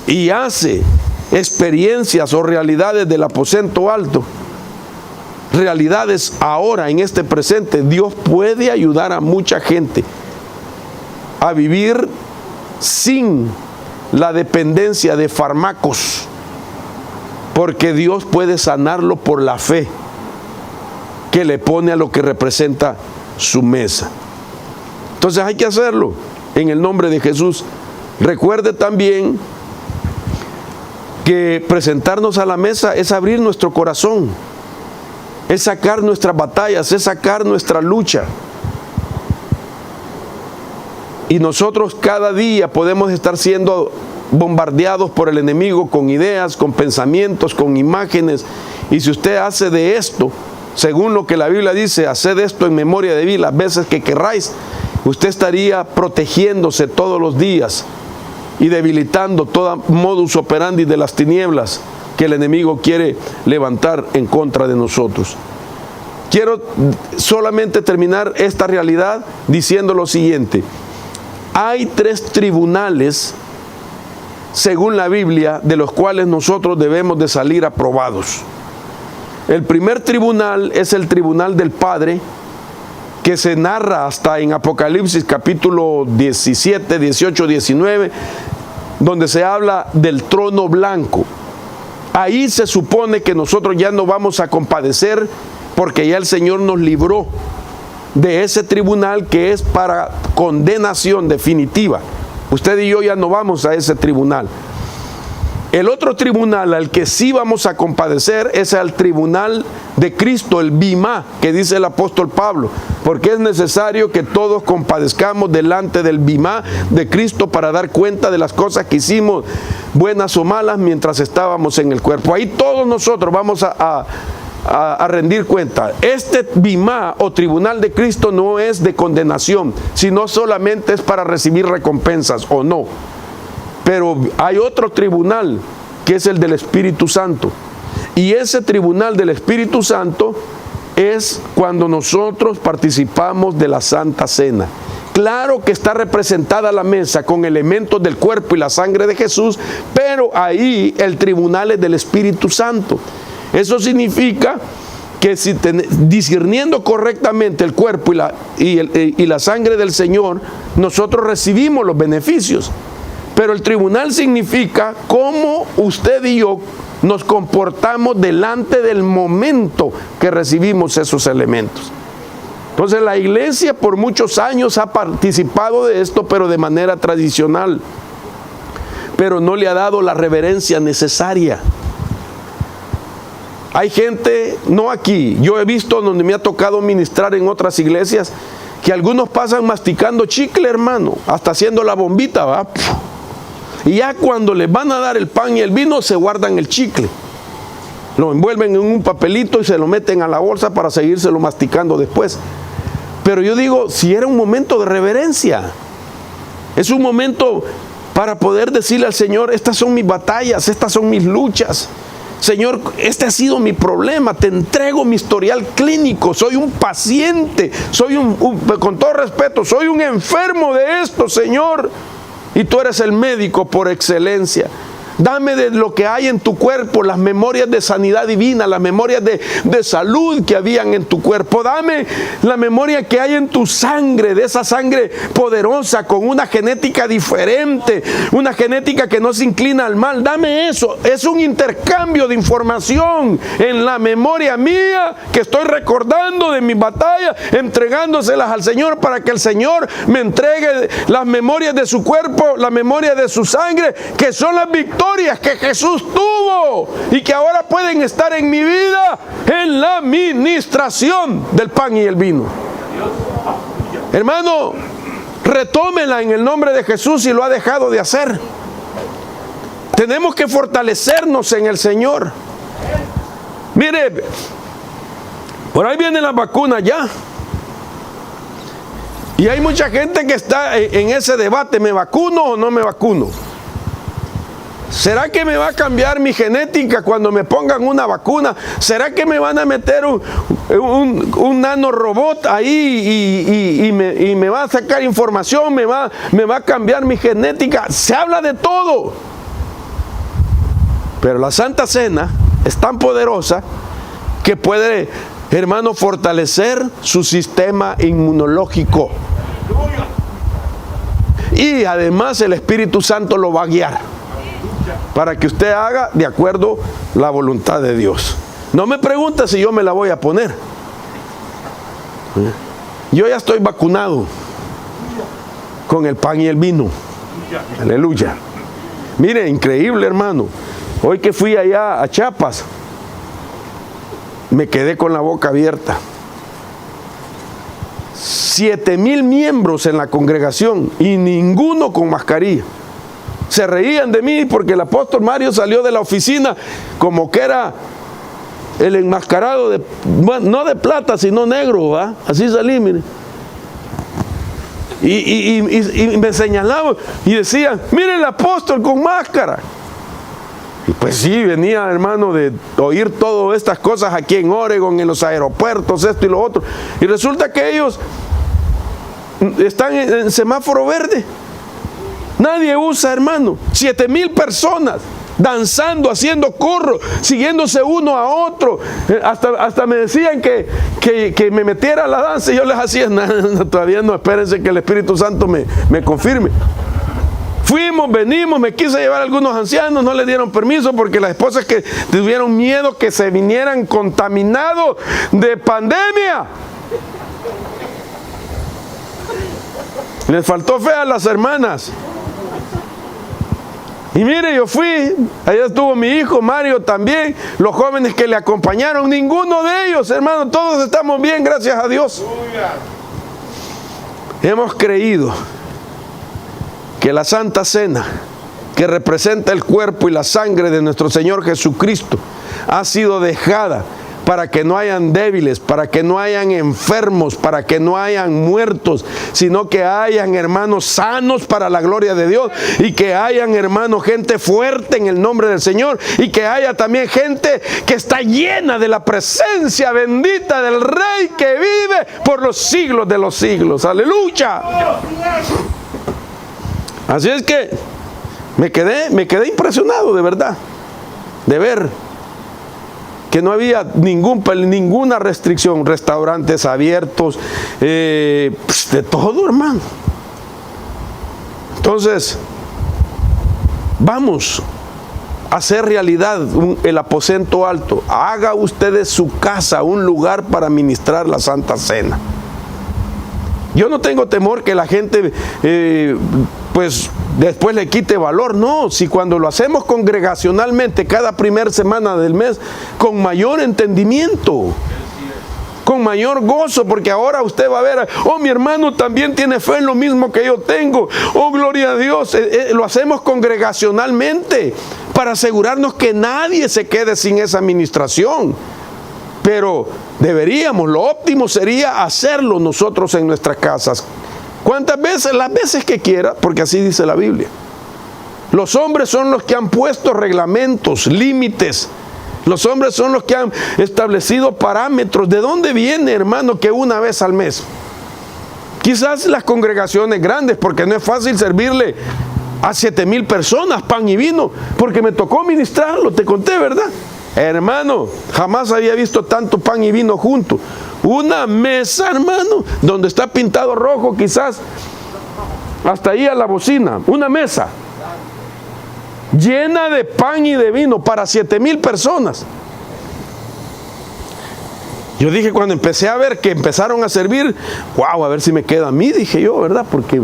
y hace experiencias o realidades del aposento alto, realidades ahora en este presente, Dios puede ayudar a mucha gente a vivir sin la dependencia de fármacos, porque Dios puede sanarlo por la fe que le pone a lo que representa su mesa. Entonces hay que hacerlo en el nombre de Jesús. Recuerde también que presentarnos a la mesa es abrir nuestro corazón, es sacar nuestras batallas, es sacar nuestra lucha. Y nosotros cada día podemos estar siendo bombardeados por el enemigo con ideas, con pensamientos, con imágenes. Y si usted hace de esto, según lo que la Biblia dice, haced esto en memoria de mí las veces que querráis, usted estaría protegiéndose todos los días y debilitando todo modus operandi de las tinieblas que el enemigo quiere levantar en contra de nosotros. Quiero solamente terminar esta realidad diciendo lo siguiente. Hay 3 tribunales, según la Biblia, de los cuales nosotros debemos de salir aprobados. El primer tribunal es el tribunal del Padre, que se narra hasta en Apocalipsis capítulo 17, 18, 19, donde se habla del trono blanco. Ahí se supone que nosotros ya no vamos a compadecer, porque ya el Señor nos libró de ese tribunal que es para condenación definitiva. Usted y yo ya no vamos a ese tribunal. El otro tribunal al que sí vamos a compadecer es al tribunal de Cristo, el Bimá, que dice el apóstol Pablo, porque es necesario que todos compadezcamos delante del Bimá de Cristo para dar cuenta de las cosas que hicimos, buenas o malas, mientras estábamos en el cuerpo. Ahí todos nosotros vamos a rendir cuenta. Este Bimá o tribunal de Cristo no es de condenación, sino solamente es para recibir recompensas o no. Pero hay otro tribunal que es el del Espíritu Santo. Y ese tribunal del Espíritu Santo es cuando nosotros participamos de la Santa Cena. Claro que está representada la mesa con elementos del cuerpo y la sangre de Jesús, pero ahí el tribunal es del Espíritu Santo. Eso significa que si discerniendo correctamente el cuerpo y la sangre del Señor, nosotros recibimos los beneficios. Pero el tribunal significa cómo usted y yo nos comportamos delante del momento que recibimos esos elementos. Entonces la iglesia por muchos años ha participado de esto, pero de manera tradicional, pero no le ha dado la reverencia necesaria. Hay gente, no aquí, yo he visto donde me ha tocado ministrar en otras iglesias, que algunos pasan masticando chicle, hermano, hasta haciendo la bombita, ¿va? Y ya cuando les van a dar el pan y el vino, se guardan el chicle. Lo envuelven en un papelito y se lo meten a la bolsa para seguírselo masticando después. Pero yo digo, si era un momento de reverencia, es un momento para poder decirle al Señor, estas son mis batallas, estas son mis luchas. Señor, este ha sido mi problema, te entrego mi historial clínico, soy un paciente, con todo respeto, soy un enfermo de esto, Señor. Y tú eres el médico por excelencia. Dame de lo que hay en tu cuerpo, las memorias de sanidad divina, las memorias de salud que habían en tu cuerpo. Dame la memoria que hay en tu sangre, de esa sangre poderosa, con una genética diferente, una genética que no se inclina al mal. Dame eso. Es un intercambio de información en la memoria mía que estoy recordando de mi batalla, entregándoselas al Señor para que el Señor me entregue las memorias de su cuerpo, la memoria de su sangre, que son las victorias que Jesús tuvo y que ahora pueden estar en mi vida en la ministración del pan y el vino. Hermano, retómela en el nombre de Jesús si lo ha dejado de hacer. Tenemos que fortalecernos en el Señor. Mire, por ahí vienen las vacunas ya. Y hay mucha gente que está en ese debate, ¿me vacuno o no me vacuno? ¿Será que me va a cambiar mi genética cuando me pongan una vacuna? ¿Será que me van a meter un nanorobot ahí y me va a sacar información, me va a cambiar mi genética? Se habla de todo. Pero la Santa Cena es tan poderosa que puede, hermano, fortalecer su sistema inmunológico. Y además el Espíritu Santo lo va a guiar para que usted haga de acuerdo la voluntad de Dios. No me pregunte si yo me la voy a poner. Yo ya estoy vacunado con el pan y el vino. Aleluya. Mire, increíble, hermano. Hoy que fui allá a Chiapas, me quedé con la boca abierta. 7,000 miembros en la congregación y ninguno con mascarilla. Se reían de mí porque el apóstol Mario salió de la oficina como que era el enmascarado de, bueno, no de plata sino negro, ¿va? Así salí, mire. Y me señalaban y decían, mire el apóstol con máscara. Y pues sí, venía, hermano, de oír todas estas cosas aquí en Oregon, en los aeropuertos, esto y lo otro. Y resulta que ellos están en semáforo verde. Nadie usa, hermano. 7,000 personas danzando, haciendo corro, siguiéndose uno a otro. Hasta me decían que me metiera a la danza y yo les hacía, no, todavía no, espérense que el Espíritu Santo me confirme. Fuimos, venimos, me quise llevar a algunos ancianos, no les dieron permiso porque las esposas que tuvieron miedo que se vinieran contaminados de pandemia. Les faltó fe a las hermanas. Y mire, yo fui, allá estuvo mi hijo Mario también, los jóvenes que le acompañaron, ninguno de ellos, hermano, todos estamos bien, gracias a Dios. Hemos creído que la Santa Cena, que representa el cuerpo y la sangre de nuestro Señor Jesucristo, ha sido dejada para que no hayan débiles, para que no hayan enfermos, para que no hayan muertos, sino que hayan hermanos sanos para la gloria de Dios, y que hayan hermanos gente fuerte en el nombre del Señor, y que haya también gente que está llena de la presencia bendita del Rey que vive por los siglos de los siglos. Aleluya. Así es que me quedé impresionado de verdad, de ver que no había ninguna restricción, restaurantes abiertos, de todo, hermano. Entonces, vamos a hacer realidad el aposento alto. Haga usted de su casa un lugar para ministrar la Santa Cena. Yo no tengo temor que la gente pues después le quite valor. No, si cuando lo hacemos congregacionalmente cada primera semana del mes, con mayor entendimiento, con mayor gozo, porque ahora usted va a ver, oh, mi hermano también tiene fe en lo mismo que yo tengo, oh, gloria a Dios. Lo hacemos congregacionalmente para asegurarnos que nadie se quede sin esa administración. Pero deberíamos, lo óptimo sería hacerlo nosotros en nuestras casas. ¿Cuántas veces? Las veces que quiera, porque así dice la Biblia. Los hombres son los que han puesto reglamentos, límites. Los hombres son los que han establecido parámetros. ¿De dónde viene, hermano, que una vez al mes? Quizás las congregaciones grandes, porque no es fácil servirle a 7,000 personas pan y vino, porque me tocó ministrarlo, te conté, ¿verdad? Hermano, jamás había visto tanto pan y vino juntos. Una mesa, hermano, donde está pintado rojo, quizás hasta ahí a la bocina, una mesa llena de pan y de vino para 7,000 personas. Yo dije, cuando empecé a ver que empezaron a servir, wow, a ver si me queda a mí, dije yo, ¿verdad? Porque,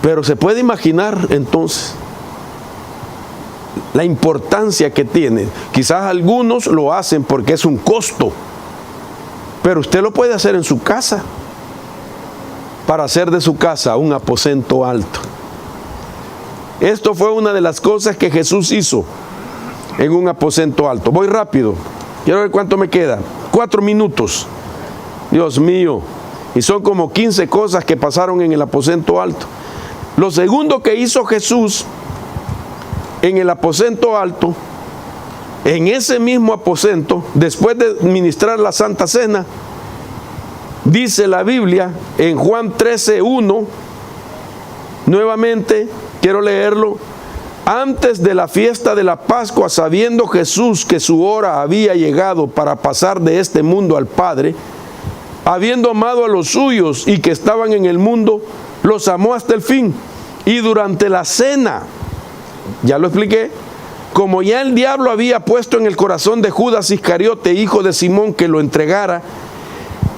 pero se puede imaginar entonces la importancia que tiene. Quizás algunos lo hacen porque es un costo, pero usted lo puede hacer en su casa, para hacer de su casa un aposento alto. Esto fue una de las cosas que Jesús hizo en un aposento alto. Voy rápido, quiero ver cuánto me queda. 4 minutos. Dios mío. Y son como 15 cosas que pasaron en el aposento alto. Lo segundo que hizo Jesús en el aposento alto, en ese mismo aposento, después de ministrar la Santa Cena, dice la Biblia en Juan 13:1, nuevamente quiero leerlo: antes de la fiesta de la Pascua, sabiendo Jesús que su hora había llegado para pasar de este mundo al Padre, habiendo amado a los suyos y que estaban en el mundo, los amó hasta el fin. Y durante la cena, ya lo expliqué, como ya el diablo había puesto en el corazón de Judas Iscariote, hijo de Simón, que lo entregara,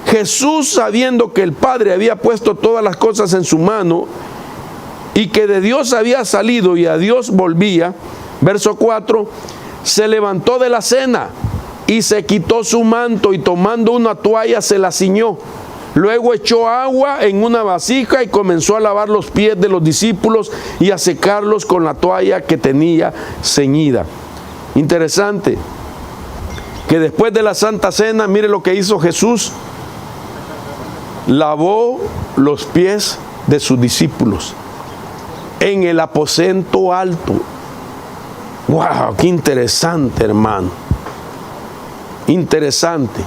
Jesús, sabiendo que el Padre había puesto todas las cosas en su mano y que de Dios había salido y a Dios volvía, verso 4, se levantó de la cena y se quitó su manto y tomando una toalla se la ciñó. Luego echó agua en una vasija y comenzó a lavar los pies de los discípulos y a secarlos con la toalla que tenía ceñida. Interesante que después de la Santa Cena, mire lo que hizo Jesús: lavó los pies de sus discípulos en el aposento alto. ¡Wow! ¡Qué interesante, hermano! Interesante.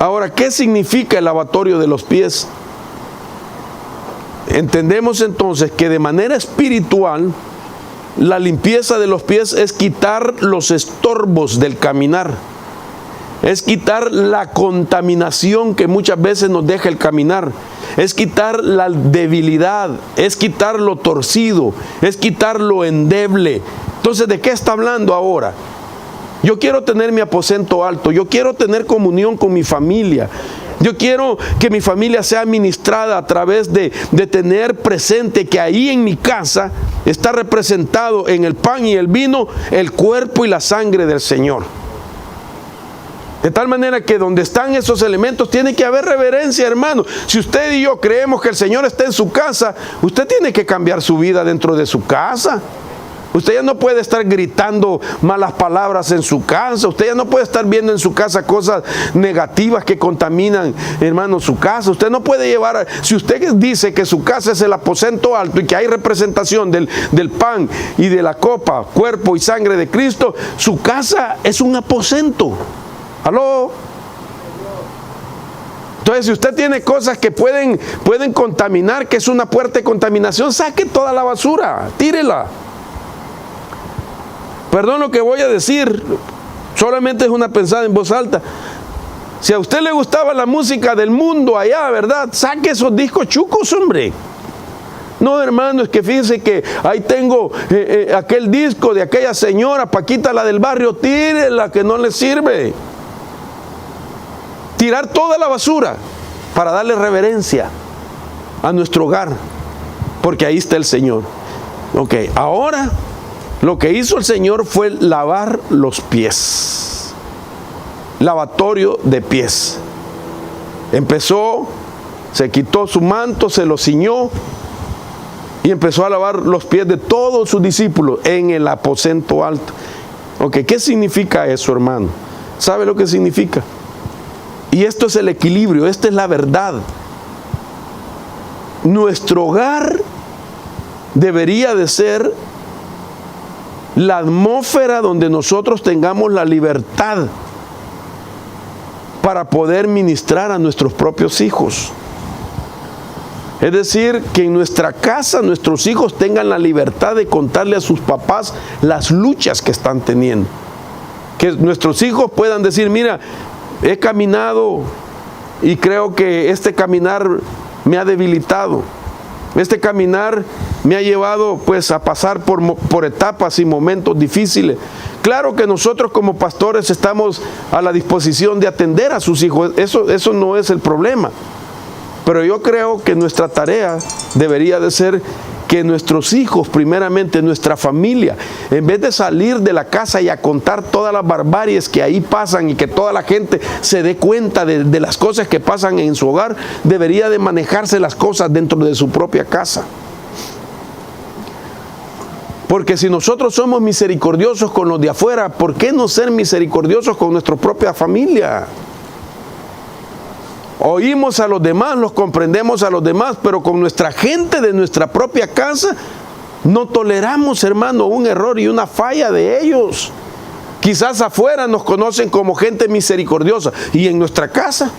Ahora, ¿qué significa el lavatorio de los pies? Entendemos entonces que de manera espiritual, la limpieza de los pies es quitar los estorbos del caminar. Es quitar la contaminación que muchas veces nos deja el caminar. Es quitar la debilidad, es quitar lo torcido, es quitar lo endeble. Entonces, ¿de qué está hablando ahora? Yo quiero tener mi aposento alto, yo quiero tener comunión con mi familia. Yo quiero que mi familia sea ministrada a través de tener presente que ahí en mi casa está representado en el pan y el vino el cuerpo y la sangre del Señor. De tal manera que donde están esos elementos tiene que haber reverencia, hermano. Si usted y yo creemos que el Señor está en su casa, usted tiene que cambiar su vida dentro de su casa. Usted ya no puede estar gritando malas palabras en su casa. Usted ya no puede estar viendo en su casa cosas negativas que contaminan, hermano, su casa. Usted no puede llevar, si usted dice que su casa es el aposento alto y que hay representación del pan y de la copa, cuerpo y sangre de Cristo, su casa es un aposento. ¿Aló? Entonces, si usted tiene cosas que pueden contaminar, que es una fuerte contaminación, saque toda la basura, tírela. Perdón lo que voy a decir, solamente es una pensada en voz alta. Si a usted le gustaba la música del mundo allá, ¿verdad? Saque esos discos chucos, hombre. No, hermano, es que fíjense que ahí tengo aquel disco de aquella señora, Paquita, la del barrio, tírela, que no le sirve. Tirar toda la basura para darle reverencia a nuestro hogar, porque ahí está el Señor. Ok, ahora lo que hizo el Señor fue lavar los pies. Lavatorio de pies. Empezó, se quitó su manto, se lo ciñó y empezó a lavar los pies de todos sus discípulos en el aposento alto. Ok, ¿qué significa eso, hermano? ¿Sabe lo que significa? Y esto es el equilibrio, esta es la verdad. Nuestro hogar debería de ser la atmósfera donde nosotros tengamos la libertad para poder ministrar a nuestros propios hijos. Es decir, que en nuestra casa nuestros hijos tengan la libertad de contarle a sus papás las luchas que están teniendo. Que nuestros hijos puedan decir, mira, he caminado y creo que este caminar me ha debilitado. Este caminar me ha llevado pues a pasar por etapas y momentos difíciles. Claro que nosotros como pastores estamos a la disposición de atender a sus hijos. Eso no es el problema. Pero yo creo que nuestra tarea debería de ser que nuestros hijos, primeramente nuestra familia, en vez de salir de la casa y a contar todas las barbaries que ahí pasan y que toda la gente se dé cuenta de las cosas que pasan en su hogar, debería de manejarse las cosas dentro de su propia casa. Porque si nosotros somos misericordiosos con los de afuera, ¿por qué no ser misericordiosos con nuestra propia familia? Oímos a los demás, los comprendemos a los demás, pero con nuestra gente de nuestra propia casa no toleramos, hermano, un error y una falla de ellos. Quizás afuera nos conocen como gente misericordiosa y en nuestra casa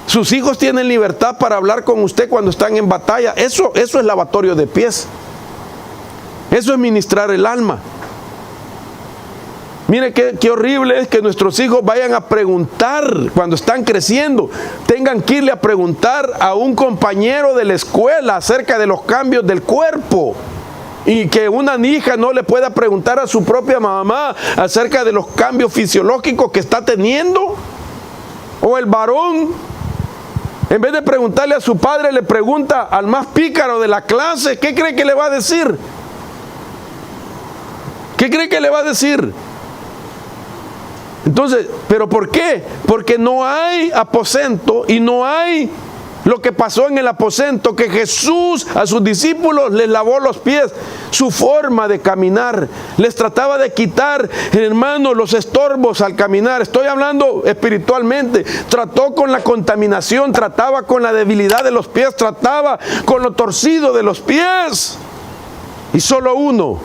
sus hijos tienen libertad para hablar con usted cuando están en batalla. Eso es lavatorio de pies. Eso es ministrar el alma. Mire qué horrible es que nuestros hijos vayan a preguntar cuando están creciendo, tengan que irle a preguntar a un compañero de la escuela acerca de los cambios del cuerpo, y que una hija no le pueda preguntar a su propia mamá acerca de los cambios fisiológicos que está teniendo. O el varón, en vez de preguntarle a su padre, le pregunta al más pícaro de la clase. ¿Qué cree que le va a decir? ¿Qué cree que le va a decir? Entonces, ¿pero por qué? Porque no hay aposento y no hay lo que pasó en el aposento, que Jesús a sus discípulos les lavó los pies, su forma de caminar. Les trataba de quitar, hermano, los estorbos al caminar. Estoy hablando espiritualmente. Trató con la contaminación, trataba con la debilidad de los pies, trataba con lo torcido de los pies. Y solo uno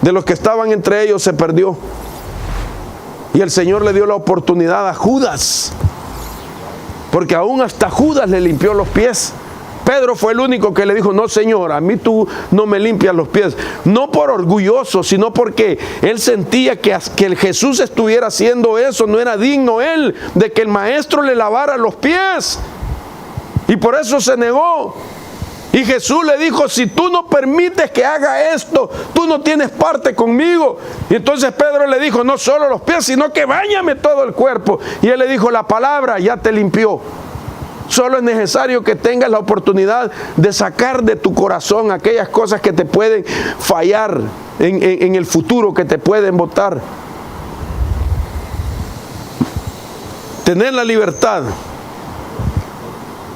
de los que estaban entre ellos se perdió. Y el Señor le dio la oportunidad a Judas, porque aún hasta Judas le limpió los pies. Pedro fue el único que le dijo, no, Señor, a mí tú no me limpias los pies. No por orgulloso, sino porque él sentía que el Jesús estuviera haciendo eso, no era digno él de que el maestro le lavara los pies. Y por eso se negó. Y Jesús le dijo, si tú no permites que haga esto, tú no tienes parte conmigo. Y entonces Pedro le dijo, no solo los pies, sino que báñame todo el cuerpo. Y él le dijo, la palabra ya te limpió. Solo es necesario que tengas la oportunidad de sacar de tu corazón aquellas cosas que te pueden fallar en el futuro, que te pueden botar. Tener la libertad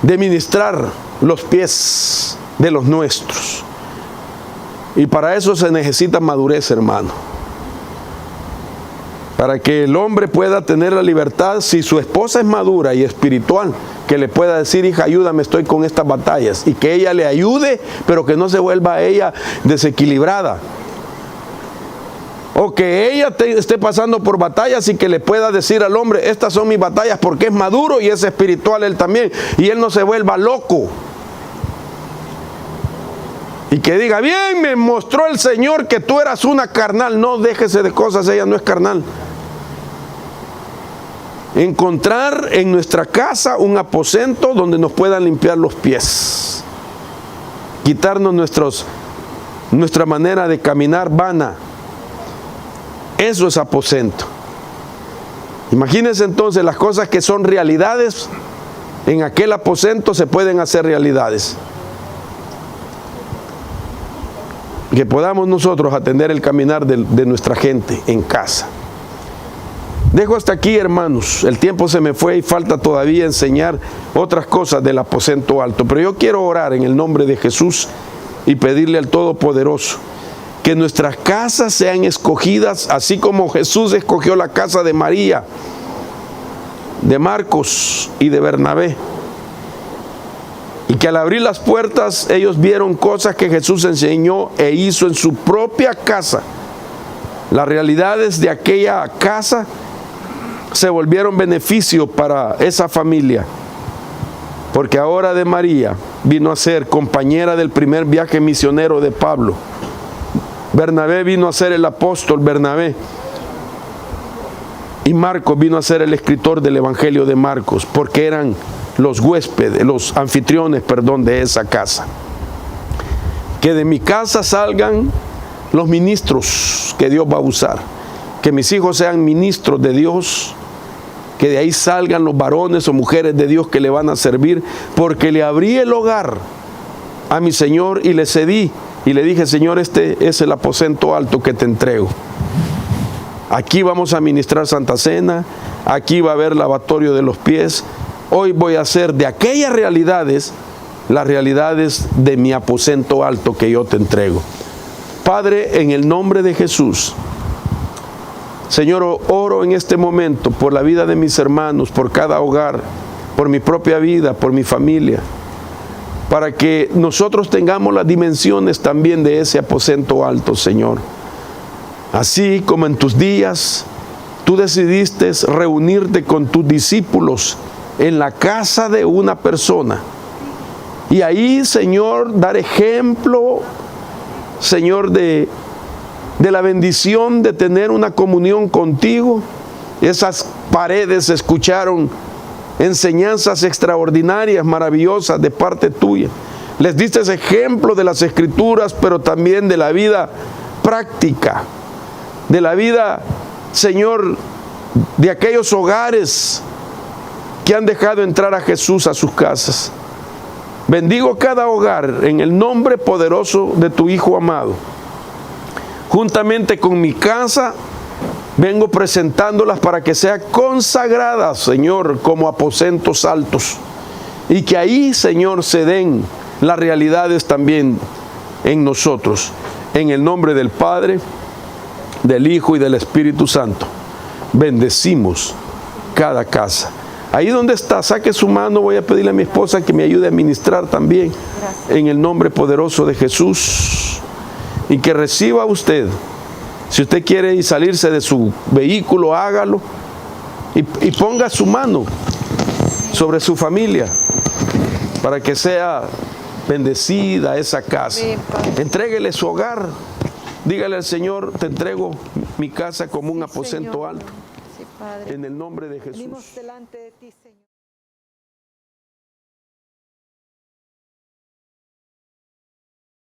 de ministrar los pies de los nuestros. Y para eso se necesita madurez, hermano. Para que el hombre pueda tener la libertad, si su esposa es madura y espiritual, que le pueda decir, hija, ayúdame, estoy con estas batallas. Y que ella le ayude, pero que no se vuelva ella desequilibrada. O que ella esté pasando por batallas y que le pueda decir al hombre, estas son mis batallas, porque es maduro y es espiritual él también. Y él no se vuelva loco. Y que diga, bien, me mostró el Señor que tú eras una carnal. No, déjese de cosas, ella no es carnal. Encontrar en nuestra casa un aposento donde nos puedan limpiar los pies. Quitarnos nuestra manera de caminar vana. Eso es aposento. Imagínense entonces las cosas que son realidades, en aquel aposento se pueden hacer realidades. Que podamos nosotros atender el caminar de nuestra gente en casa. Dejo hasta aquí, hermanos. El tiempo se me fue y falta todavía enseñar otras cosas del aposento alto. Pero yo quiero orar en el nombre de Jesús y pedirle al Todopoderoso que nuestras casas sean escogidas, así como Jesús escogió la casa de María, de Marcos y de Bernabé. Y que al abrir las puertas ellos vieron cosas que Jesús enseñó e hizo en su propia casa. Las realidades de aquella casa se volvieron beneficio para esa familia. porque ahora de María vino a ser compañera del primer viaje misionero de Pablo. Bernabé vino a ser el apóstol Bernabé. Y Marcos vino a ser el escritor del Evangelio de Marcos, porque eran los huéspedes, los anfitriones, de esa casa. Que de mi casa salgan los ministros que Dios va a usar. Que mis hijos sean ministros de Dios. Que de ahí salgan los varones o mujeres de Dios que le van a servir, porque le abrí el hogar a mi Señor y le cedí. Y le dije, Señor, este es el aposento alto que te entrego. Aquí vamos a ministrar Santa Cena, aquí va a haber lavatorio de los pies. Hoy voy a hacer de aquellas realidades, las realidades de mi aposento alto que yo te entrego. Padre, en el nombre de Jesús, Señor, oro en este momento por la vida de mis hermanos, por cada hogar, por mi propia vida, por mi familia, para que nosotros tengamos las dimensiones también de ese aposento alto, Señor. Así como en tus días tú decidiste reunirte con tus discípulos en la casa de una persona. Y ahí, Señor, dar ejemplo, Señor, de la bendición de tener una comunión contigo. Esas paredes escucharon enseñanzas extraordinarias, maravillosas de parte tuya. Les diste ese ejemplo de las Escrituras, pero también de la vida práctica, de la vida, Señor, de aquellos hogares que han dejado entrar a Jesús a sus casas. Bendigo cada hogar en el nombre poderoso de tu Hijo amado. Juntamente con mi casa, vengo presentándolas para que sean consagradas, Señor, como aposentos altos. Y que ahí, Señor, se den las realidades también en nosotros. En el nombre del Padre, del Hijo y del Espíritu Santo, bendecimos cada casa. Ahí donde está, saque su mano. Voy a pedirle a mi esposa que me ayude a ministrar también. Gracias. En el nombre poderoso de Jesús. Y que reciba usted. Si usted quiere salirse de su vehículo, hágalo. Y ponga su mano sobre su familia, para que sea bendecida esa casa. Entréguele su hogar. Dígale al Señor, te entrego mi casa como un aposento alto. En el nombre de Jesús.